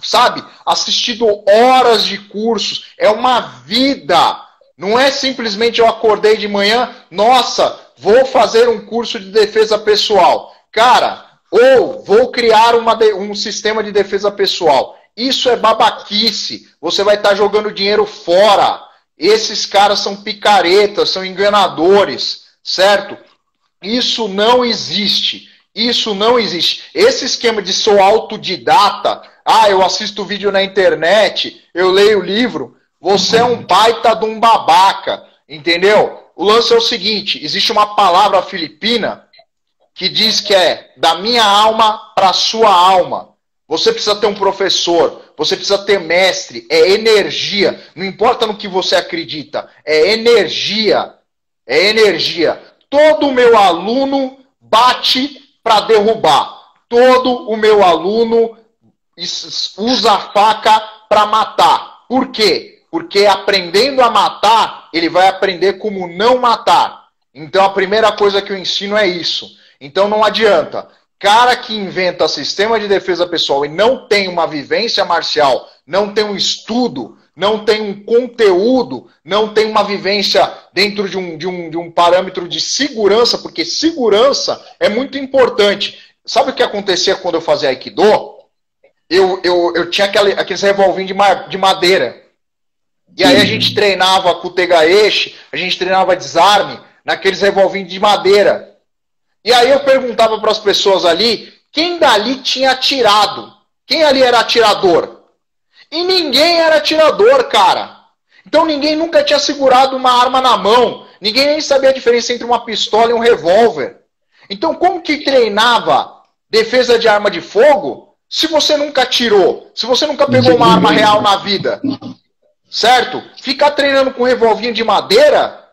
sabe, assistido horas de cursos. É uma vida. Não é simplesmente eu acordei de manhã, nossa, vou fazer um curso de defesa pessoal. Cara, ou vou criar um sistema de defesa pessoal. Isso é babaquice. Você vai estar jogando dinheiro fora. Esses caras são picaretas, são enganadores, certo? Isso não existe. Isso não existe. Esse esquema de sou autodidata, eu assisto vídeo na internet, eu leio livro, você é um baita de um babaca, entendeu? O lance é o seguinte, existe uma palavra filipina que diz que é da minha alma para a sua alma. Você precisa ter um professor, você precisa ter mestre, é energia. Não importa no que você acredita, é energia. É energia. Todo o meu aluno bate para derrubar. Todo o meu aluno usa a faca para matar. Por quê? Porque aprendendo a matar, ele vai aprender como não matar. Então a primeira coisa que eu ensino é isso. Então não adianta. Cara que inventa sistema de defesa pessoal e não tem uma vivência marcial, não tem um estudo, não tem um conteúdo, não tem uma vivência dentro de um parâmetro de segurança, porque segurança é muito importante. Sabe o que acontecia quando eu fazia Aikido? eu tinha aqueles revolvinhos de madeira. E aí a gente treinava com o Tegaeshi, a gente treinava desarme naqueles revolvinhos de madeira. E aí eu perguntava para as pessoas ali, quem dali tinha atirado? Quem ali era atirador? E ninguém era atirador, cara. Então ninguém nunca tinha segurado uma arma na mão. Ninguém nem sabia a diferença entre uma pistola e um revólver. Então como que treinava defesa de arma de fogo se você nunca atirou? Se você nunca pegou uma arma real na vida? Certo? Ficar treinando com um revolvinho de madeira,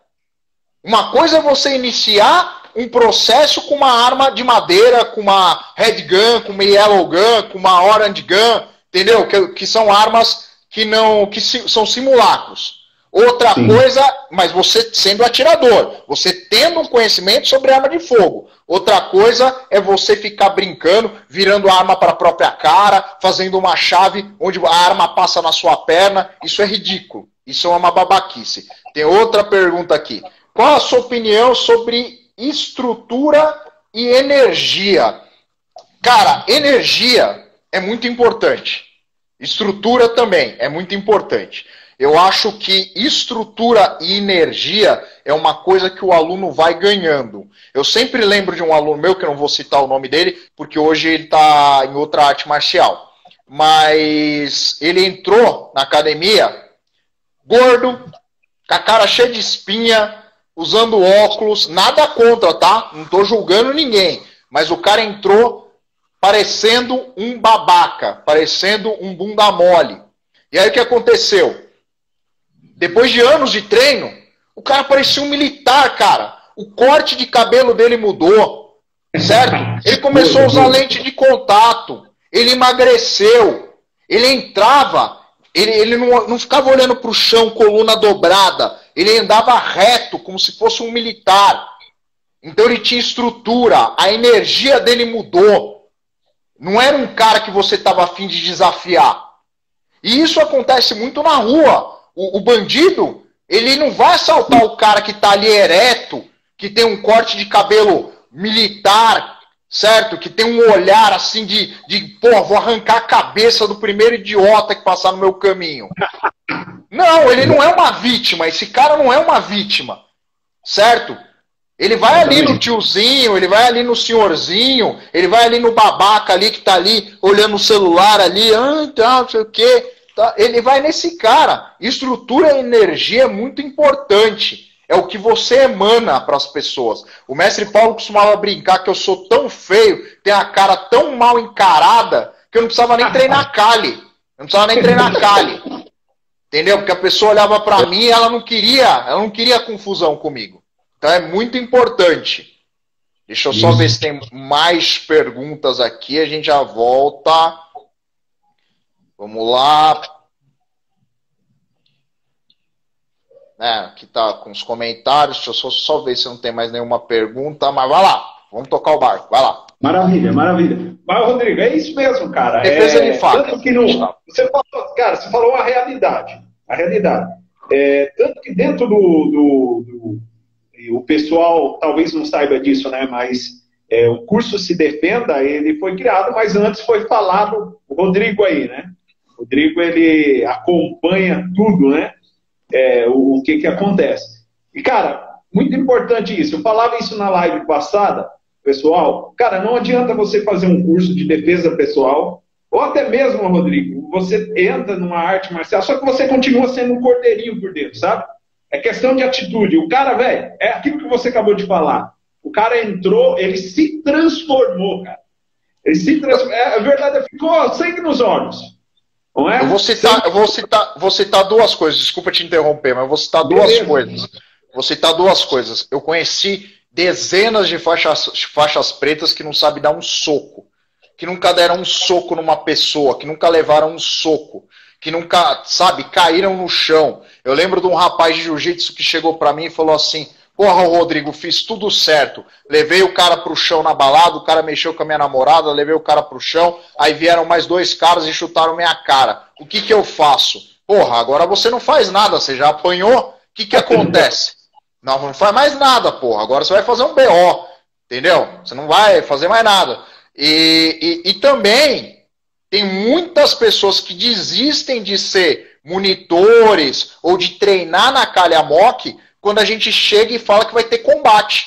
uma coisa é você iniciar um processo com uma arma de madeira, com uma red gun, com uma yellow gun, com uma orange gun, entendeu? Que são armas são simulacros. Outra coisa, mas você sendo atirador, você tendo um conhecimento sobre arma de fogo. Outra coisa é você ficar brincando, virando a arma para a própria cara, fazendo uma chave onde a arma passa na sua perna. Isso é ridículo. Isso é uma babaquice. Tem outra pergunta aqui. Qual a sua opinião sobre estrutura e energia? Cara, energia é muito importante. Estrutura também é muito importante. Eu acho que estrutura e energia é uma coisa que o aluno vai ganhando. Eu sempre lembro de um aluno meu, que eu não vou citar o nome dele, porque hoje ele está em outra arte marcial. Mas ele entrou na academia gordo, com a cara cheia de espinha, usando óculos, nada contra, tá? Não estou julgando ninguém. Mas o cara entrou parecendo um babaca, parecendo um bunda mole. E aí o que aconteceu? Depois de anos de treino, o cara parecia um militar, cara. O corte de cabelo dele mudou, certo? Ele começou a usar lente de contato. Ele emagreceu. Ele entrava, ele não ficava olhando para o chão, coluna dobrada. Ele andava reto, como se fosse um militar. Então ele tinha estrutura. A energia dele mudou. Não era um cara que você estava a fim de desafiar. E isso acontece muito na rua. O bandido, ele não vai assaltar o cara que está ali ereto, que tem um corte de cabelo militar, certo? Que tem um olhar assim pô, vou arrancar a cabeça do primeiro idiota que passar no meu caminho. Não, ele não é uma vítima. Esse cara não é uma vítima, certo? Ele vai ali no tiozinho, ele vai ali no senhorzinho, ele vai ali no babaca ali que tá ali olhando o celular ali, não sei o quê. Tá? Ele vai nesse cara. Estrutura e energia é muito importante. É o que você emana para as pessoas. O mestre Paulo costumava brincar que eu sou tão feio, tenho a cara tão mal encarada, que eu não precisava nem treinar Kali. Eu não precisava nem treinar Kali. Entendeu? Porque a pessoa olhava para mim e ela não queria confusão comigo. Então é muito importante. Deixa eu só ver se tem mais perguntas aqui. A gente já volta. Vamos lá. Aqui tá com os comentários. Deixa eu só ver se não tem mais nenhuma pergunta. Mas vai lá. Vamos tocar o barco. Vai lá. Maravilha, maravilha. Mas, Rodrigo, é isso mesmo, cara. Defesa de faca. Tanto que você falou a realidade. A realidade. Tanto que dentro o pessoal talvez não saiba disso, né? Mas o curso Se Defenda, ele foi criado, mas antes foi falado o Rodrigo aí, né? O Rodrigo, ele acompanha tudo, né? O que acontece. E, cara, muito importante isso. Eu falava isso na live passada, pessoal. Cara, não adianta você fazer um curso de defesa pessoal, ou até mesmo, Rodrigo, você entra numa arte marcial, só que você continua sendo um cordeirinho por dentro, sabe? É questão de atitude. O cara, velho, é aquilo que você acabou de falar. O cara entrou, ele se transformou, cara. Ele se transformou. É verdade, ficou sangue nos olhos. Não é? Eu vou citar duas coisas. Desculpa te interromper, mas eu vou citar duas coisas. Vou citar duas coisas. Eu conheci dezenas de faixas pretas que não sabem dar um soco. Que nunca deram um soco numa pessoa, que nunca levaram um soco, que nunca, sabe, caíram no chão. Eu lembro de um rapaz de jiu-jitsu que chegou pra mim e falou assim: porra, Rodrigo, fiz tudo certo. Levei o cara pro chão na balada, o cara mexeu com a minha namorada, levei o cara pro chão, aí vieram mais dois caras e chutaram minha cara. O que eu faço? Porra, agora você não faz nada, você já apanhou, o que acontece? Não faz mais nada, porra, agora você vai fazer um BO, entendeu? Você não vai fazer mais nada. E também, Tem muitas pessoas que desistem de ser monitores ou de treinar na Calhamok quando a gente chega e fala que vai ter combate.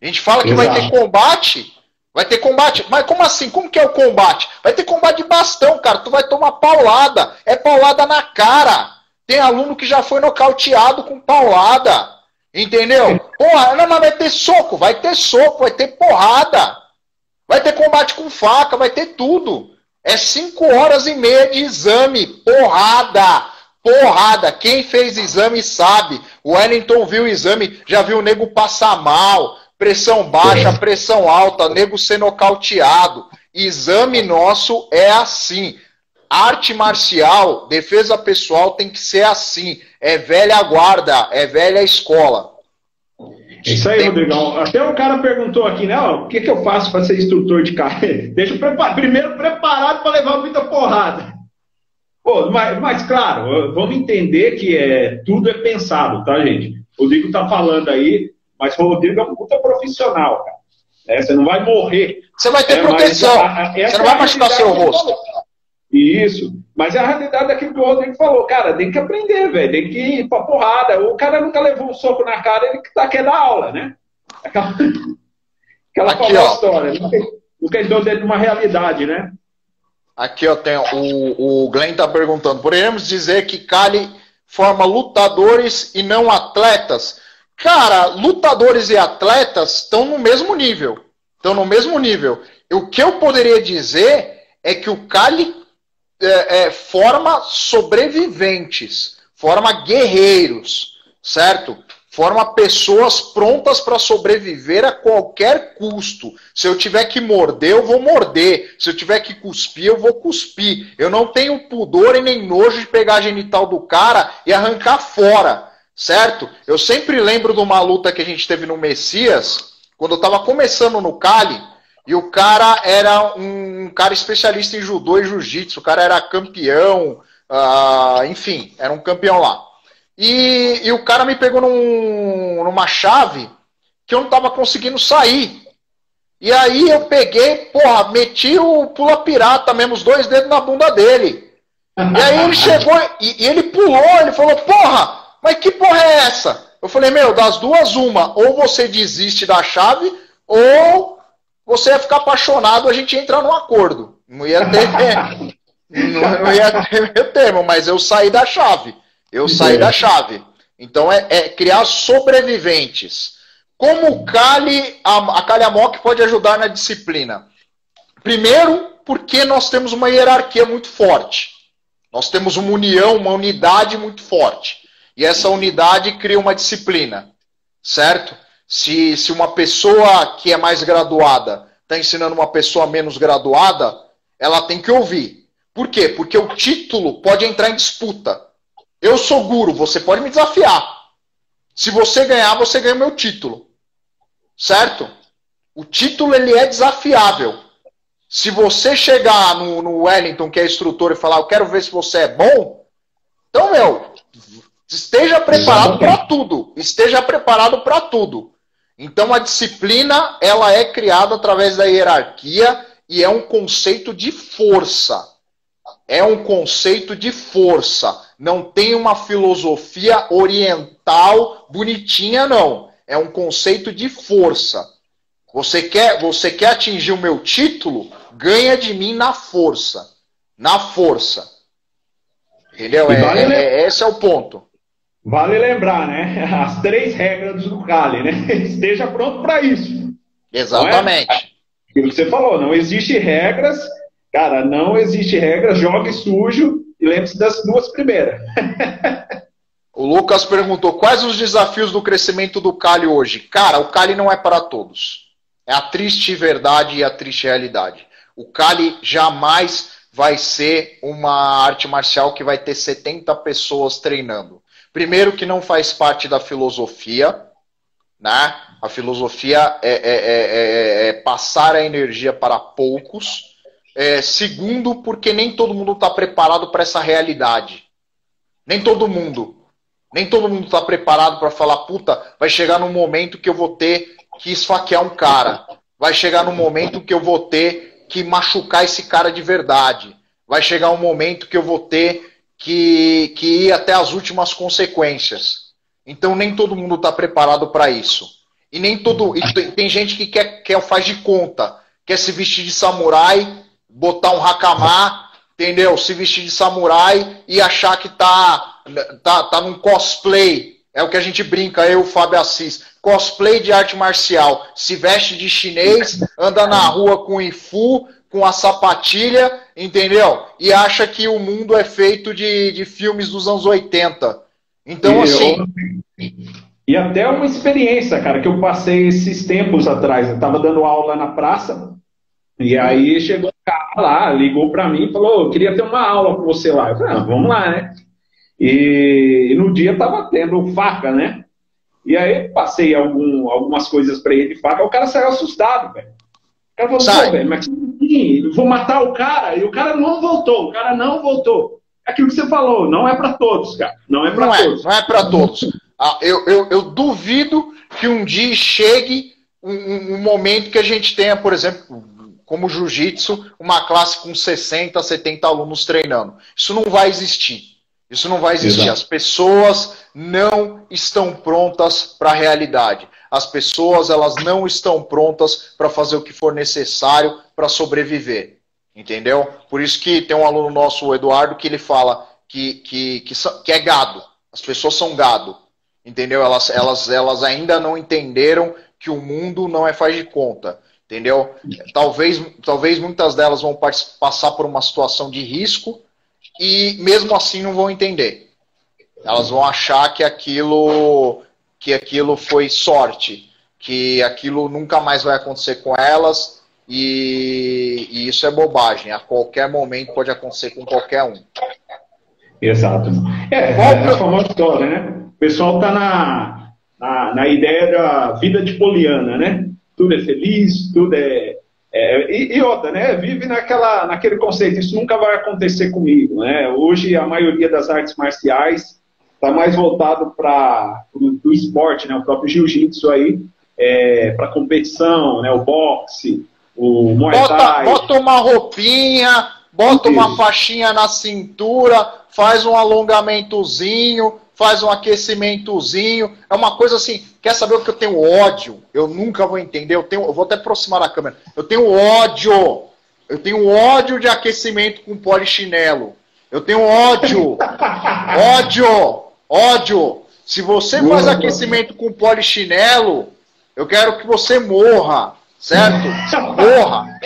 A gente fala que vai ter combate. Vai ter combate. Mas como assim? Como que é o combate? Vai ter combate de bastão, cara. Tu vai tomar paulada. É paulada na cara. Tem aluno que já foi nocauteado com paulada. Entendeu? Porra, não, mas vai ter soco. Vai ter soco, vai ter porrada. Vai ter combate com faca, vai ter tudo. É 5 horas e meia de exame. Porrada. Porrada. Quem fez exame sabe. O Wellington viu o exame, já viu o nego passar mal. Pressão baixa, pressão alta, nego ser nocauteado. Exame nosso é assim. Arte marcial, defesa pessoal tem que ser assim. É velha guarda, é velha escola. Isso aí, Rodrigão. Até o cara perguntou aqui, né? Ó, o que eu faço para ser instrutor de carro? Deixa eu primeiro preparado para levar muita porrada. Pô, mas claro, vamos entender que tudo é pensado, tá, gente? O Rodrigo está falando aí, mas o Rodrigo é um puta profissional, cara. Você não vai morrer. Você vai ter proteção. Você não vai machucar seu rosto. Isso. Mas é a realidade daquilo que o Rodrigo falou. Cara, tem que aprender, velho. Tem que ir pra porrada. O cara nunca levou um soco na cara, ele que tá querendo aula, né? Aquela aqui, ó, história. Nunca entrou dentro de uma realidade, né? Aqui, ó, tem o Glenn tá perguntando. Podemos dizer que Cali forma lutadores e não atletas? Cara, lutadores e atletas estão no mesmo nível. Estão no mesmo nível. O que eu poderia dizer é que o Cali forma sobreviventes, forma guerreiros, certo? Forma pessoas prontas para sobreviver a qualquer custo. Se eu tiver que morder, eu vou morder. Se eu tiver que cuspir, eu vou cuspir. Eu não tenho pudor e nem nojo de pegar a genital do cara e arrancar fora. Certo? Eu sempre lembro de uma luta que a gente teve no Messias, quando eu estava começando no Cali, e o cara era um cara especialista em judô e jiu-jitsu, o cara era campeão, enfim, era um campeão lá. E o cara me pegou numa chave que eu não estava conseguindo sair. E aí eu peguei, porra, meti o pula pirata mesmo, os 2 dedos na bunda dele. E aí ele chegou e ele pulou, ele falou, porra, mas que porra é essa? Eu falei, meu, das duas uma, ou você desiste da chave, ou você ia ficar apaixonado, a gente ia entrar num acordo. Não ia ter, não ia ter meu termo, mas eu saí da chave. Eu saí da chave. Então é criar sobreviventes. Como o Cali, a Calhamok pode ajudar na disciplina? Primeiro, porque nós temos uma hierarquia muito forte. Nós temos uma união, uma unidade muito forte. E essa unidade cria uma disciplina, certo? Se uma pessoa que é mais graduada está ensinando uma pessoa menos graduada, ela tem que ouvir. Por quê? Porque o título pode entrar em disputa. Eu sou guru, você pode me desafiar. Se você ganhar, você ganha o meu título. Certo? O título ele é desafiável. Se você chegar no Wellington, que é instrutor, e falar, eu quero ver se você é bom, então, meu, esteja preparado para tudo. Esteja preparado para tudo. Então, a disciplina, ela é criada através da hierarquia e é um conceito de força. É um conceito de força. Não tem uma filosofia oriental bonitinha, não. É um conceito de força. Você quer atingir o meu título? Ganha de mim na força. Na força. Entendeu? Esse é o ponto. Vale lembrar, né? As 3 regras do Cali, né? Esteja pronto para isso. Exatamente. Aquilo que você falou, não existe regras. Cara, não existe regras. Jogue sujo e lembre-se das 2 primeiras. O Lucas perguntou, quais os desafios do crescimento do Cali hoje? Cara, o Cali não é para todos. É a triste verdade e a triste realidade. O Cali jamais vai ser uma arte marcial que vai ter 70 pessoas treinando. Primeiro que não faz parte da filosofia, né? A filosofia é passar a energia para poucos. Segundo, porque nem todo mundo está preparado para essa realidade. Nem todo mundo. Nem todo mundo está preparado para falar, puta, vai chegar num momento que eu vou ter que esfaquear um cara. Vai chegar num momento que eu vou ter que machucar esse cara de verdade. Vai chegar um momento que eu vou ter que ir até as últimas consequências. Então nem todo mundo está preparado para isso. E nem todo. E tem gente que quer faz de conta, quer se vestir de samurai, botar um hakama, entendeu? Se vestir de samurai e achar que tá num cosplay. É o que a gente brinca, eu e o Fábio Assis. Cosplay de arte marcial. Se veste de chinês, anda na rua com ifu, com a sapatilha, entendeu? E acha que o mundo é feito de filmes dos anos 80. Então, assim... E até uma experiência, cara, que eu passei esses tempos atrás. Eu tava dando aula na praça, e aí chegou um cara lá, ligou pra mim e falou, eu queria ter uma aula com você lá. Eu falei, vamos lá, né? E no dia tava tendo faca, né? E aí passei algumas coisas pra ele de faca, o cara saiu assustado, velho. O cara falou, pô, velho, mas vou matar o cara, e o cara não voltou, É aquilo que você falou, não é pra todos, cara. Não é pra todos. Não é pra todos. Eu duvido que um dia chegue um momento que a gente tenha, por exemplo, como jiu-jitsu, uma classe com 60, 70 alunos treinando. Isso não vai existir. Isso não vai existir. Exato. As pessoas não estão prontas para a realidade. As pessoas, elas não estão prontas para fazer o que for necessário para sobreviver. Entendeu? Por isso que tem um aluno nosso, o Eduardo, que ele fala que é gado. As pessoas são gado. Entendeu? Elas ainda não entenderam que o mundo não é faz de conta. Entendeu? Talvez muitas delas vão passar por uma situação de risco e mesmo assim não vão entender. Elas vão achar que aquilo foi sorte, que aquilo nunca mais vai acontecer com elas e isso é bobagem. A qualquer momento pode acontecer com qualquer um. Exato. É a famosa história, né? O pessoal tá na ideia da vida de Poliana, né? Tudo é feliz, tudo e outra, né? Vive naquele conceito, isso nunca vai acontecer comigo, né? Hoje a maioria das artes marciais está mais voltado para o esporte, né? O próprio jiu-jitsu aí, para competição, né? O boxe, o muay thai. Bota uma roupinha, bota uma faixinha na cintura, faz um alongamentozinho, faz um aquecimentozinho. É uma coisa assim, quer saber o que eu tenho ódio? Eu nunca vou entender, eu vou até aproximar da câmera. Eu tenho ódio de aquecimento com polichinelo. Eu tenho ódio. Ódio. Se você faz aquecimento com polichinelo, eu quero que você morra, certo? Morra.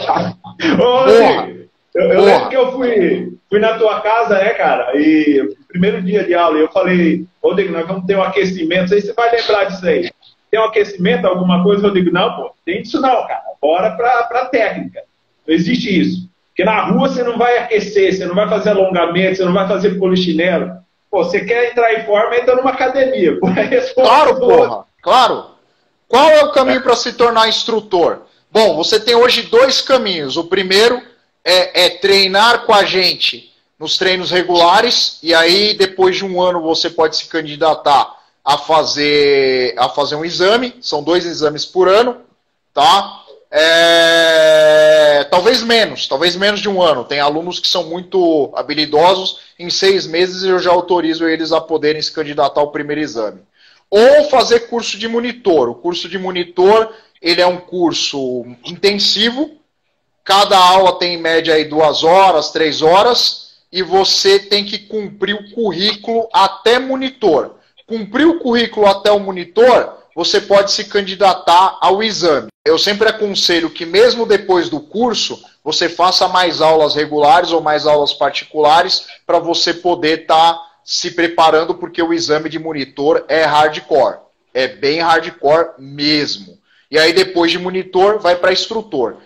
Eu lembro que eu fui na tua casa, né, cara? E primeiro dia de aula, eu falei, Rodrigo, nós vamos ter um aquecimento. Não sei se você vai lembrar disso aí. Tem um aquecimento, alguma coisa? Rodrigo, não, pô, tem isso não, cara. Bora pra técnica. Não existe isso. Porque na rua você não vai aquecer, você não vai fazer alongamento, você não vai fazer polichinelo. Pô, você quer entrar em forma, entra numa academia. Pô, claro, porra. Claro. Qual é o caminho para se tornar instrutor? Bom, você tem hoje 2 caminhos. O primeiro é treinar com a gente nos treinos regulares, e aí depois de um ano você pode se candidatar a fazer um exame, são 2 exames por ano, tá? Talvez menos de um ano. Tem alunos que são muito habilidosos, em 6 meses eu já autorizo eles a poderem se candidatar ao primeiro exame. Ou fazer curso de monitor. O curso de monitor, ele é um curso intensivo. Cada aula tem em média aí 2 horas, 3 horas, e você tem que cumprir o currículo até monitor. Cumprir o currículo até o monitor, você pode se candidatar ao exame. Eu sempre aconselho que mesmo depois do curso, você faça mais aulas regulares ou mais aulas particulares para você poder estar se preparando, porque o exame de monitor é hardcore. É bem hardcore mesmo. E aí depois de monitor, vai para instrutor.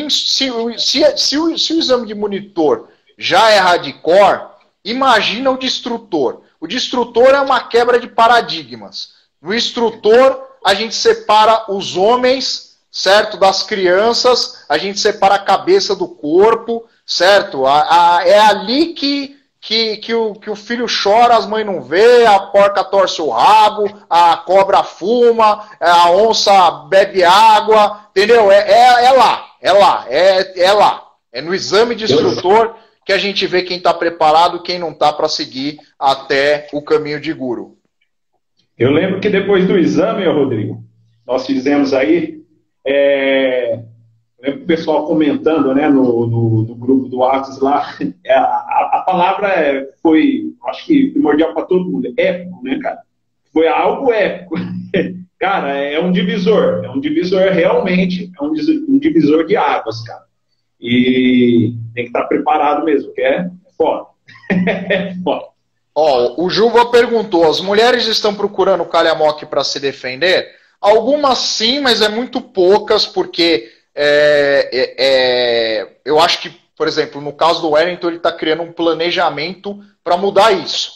Se o exame de monitor já é hardcore, imagina o de instrutor. O de instrutor é uma quebra de paradigmas. No instrutor, a gente separa os homens, certo, das crianças, a gente separa a cabeça do corpo, certo? É ali que o filho chora, as mães não vê, a porca torce o rabo, a cobra fuma, a onça bebe água, entendeu? É lá. É no exame de instrutor que a gente vê quem está preparado e quem não está para seguir até o caminho de guru. Eu lembro que depois do exame, Rodrigo, nós fizemos aí, eu lembro o pessoal comentando, né, no grupo do WhatsApp lá, a palavra foi, acho que primordial para todo mundo, épico, né, cara? Foi algo épico. Cara, é um divisor realmente, é um divisor de águas, cara. E tem que estar preparado mesmo, porque é foda. É foda. Ó, o Juva perguntou, as mulheres estão procurando o calhamok para se defender? Algumas sim, mas é muito poucas, porque eu acho que, por exemplo, no caso do Wellington, ele está criando um planejamento para mudar isso.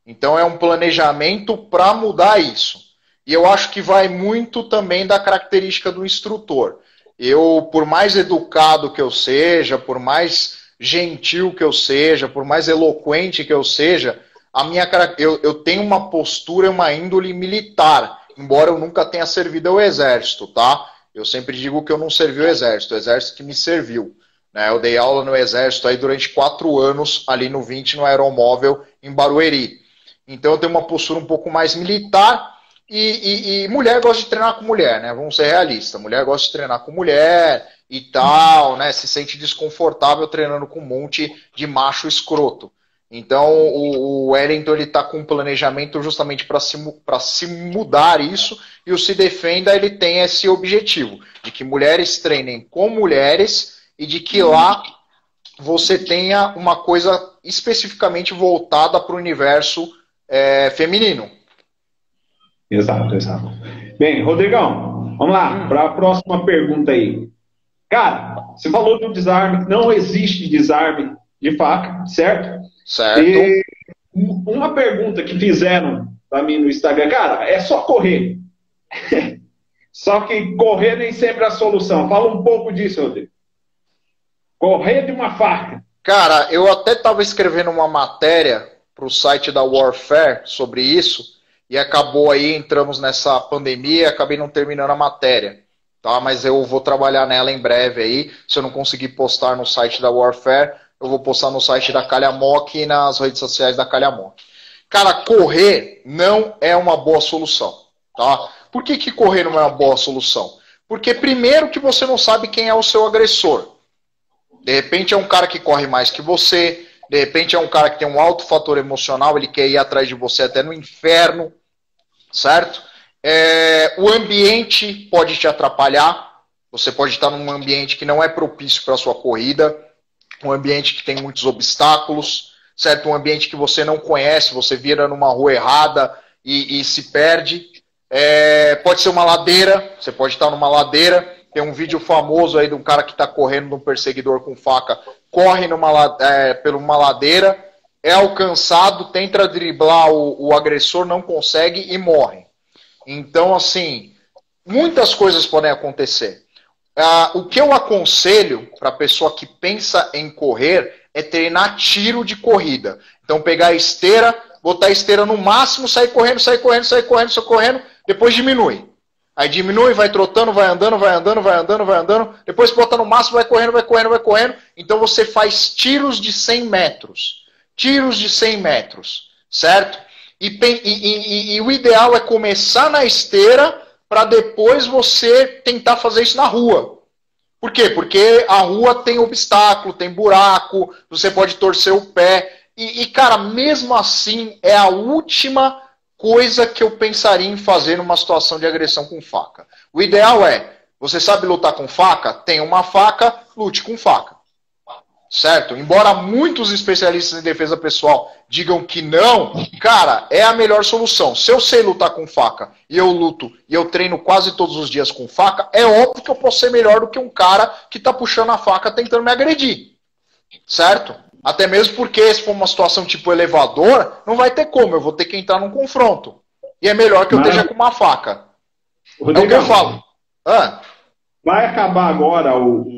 Então é um planejamento para mudar isso. E eu acho que vai muito também da característica do instrutor. Eu, por mais educado que eu seja, por mais gentil que eu seja, por mais eloquente que eu seja, eu tenho uma postura, uma índole militar, embora eu nunca tenha servido ao exército, tá? Eu sempre digo que eu não servi o exército que me serviu. Né? Eu dei aula no exército aí durante 4 anos, ali no 20, no Aeromóvel, em Barueri. Então eu tenho uma postura um pouco mais militar, e mulher gosta de treinar com mulher, né? Vamos ser realistas. Mulher gosta de treinar com mulher e tal, né? Se sente desconfortável treinando com um monte de macho escroto. Então o Wellington ele tá com um planejamento justamente para se mudar isso, e o Se Defenda ele tem esse objetivo de que mulheres treinem com mulheres e de que lá você tenha uma coisa especificamente voltada para o universo feminino. Exato. Bem, Rodrigão, vamos lá para a próxima pergunta aí. Cara, você falou do desarme, não existe desarme de faca, certo? Certo. E uma pergunta que fizeram para mim no Instagram, cara, é só correr. Só que correr nem sempre é a solução. Fala um pouco disso, Rodrigo. Correr de uma faca. Cara, eu até estava escrevendo uma matéria para o site da Warfare sobre isso, e acabou aí, entramos nessa pandemia e acabei não terminando a matéria. Tá? Mas eu vou trabalhar nela em breve aí. Se eu não conseguir postar no site da Warfare, eu vou postar no site da Calhamok e nas redes sociais da Calhamok. Cara, correr não é uma boa solução. Tá? Por que correr não é uma boa solução? Porque primeiro que você não sabe quem é o seu agressor. De repente é um cara que corre mais que você, de repente é um cara que tem um alto fator emocional, ele quer ir atrás de você até no inferno, certo? O ambiente pode te atrapalhar, você pode estar num ambiente que não é propício para a sua corrida, um ambiente que tem muitos obstáculos, certo? Um ambiente que você não conhece, você vira numa rua errada e se perde. Pode ser uma ladeira, você pode estar numa ladeira. Tem um vídeo famoso aí de um cara que está correndo num perseguidor com faca, corre por uma ladeira, é alcançado, tenta driblar o agressor, não consegue e morre. Então, assim, muitas coisas podem acontecer. O que eu aconselho para a pessoa que pensa em correr é treinar tiro de corrida. Então, pegar a esteira, botar a esteira no máximo, sair correndo, depois diminui. Aí diminui, vai trotando, vai andando, depois bota no máximo, vai correndo. Então você faz tiros de 100 metros. Tiros de 100 metros, certo? E o ideal é começar na esteira para depois você tentar fazer isso na rua. Por quê? Porque a rua tem obstáculo, tem buraco, você pode torcer o pé. Cara, mesmo assim, é a última coisa que eu pensaria em fazer numa situação de agressão com faca. O ideal você sabe lutar com faca? Tem uma faca, lute com faca. Certo? Embora muitos especialistas em defesa pessoal digam que não, cara, é a melhor solução. Se eu sei lutar com faca e eu luto e eu treino quase todos os dias com faca, é óbvio que eu posso ser melhor do que um cara que tá puxando a faca tentando me agredir. Certo? Até mesmo porque se for uma situação tipo elevador, não vai ter como, eu vou ter que entrar num confronto. E é melhor que eu esteja com uma faca. Rodrigo, é o que eu falo. Vai acabar agora o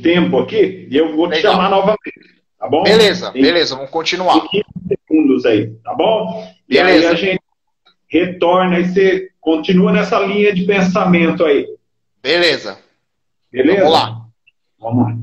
tempo aqui e eu vou te chamar novamente, tá bom? Beleza, vamos continuar. 15 segundos aí, tá bom? Beleza. E aí a gente retorna e você continua nessa linha de pensamento aí. Beleza. Beleza? Vamos lá. Vamos lá.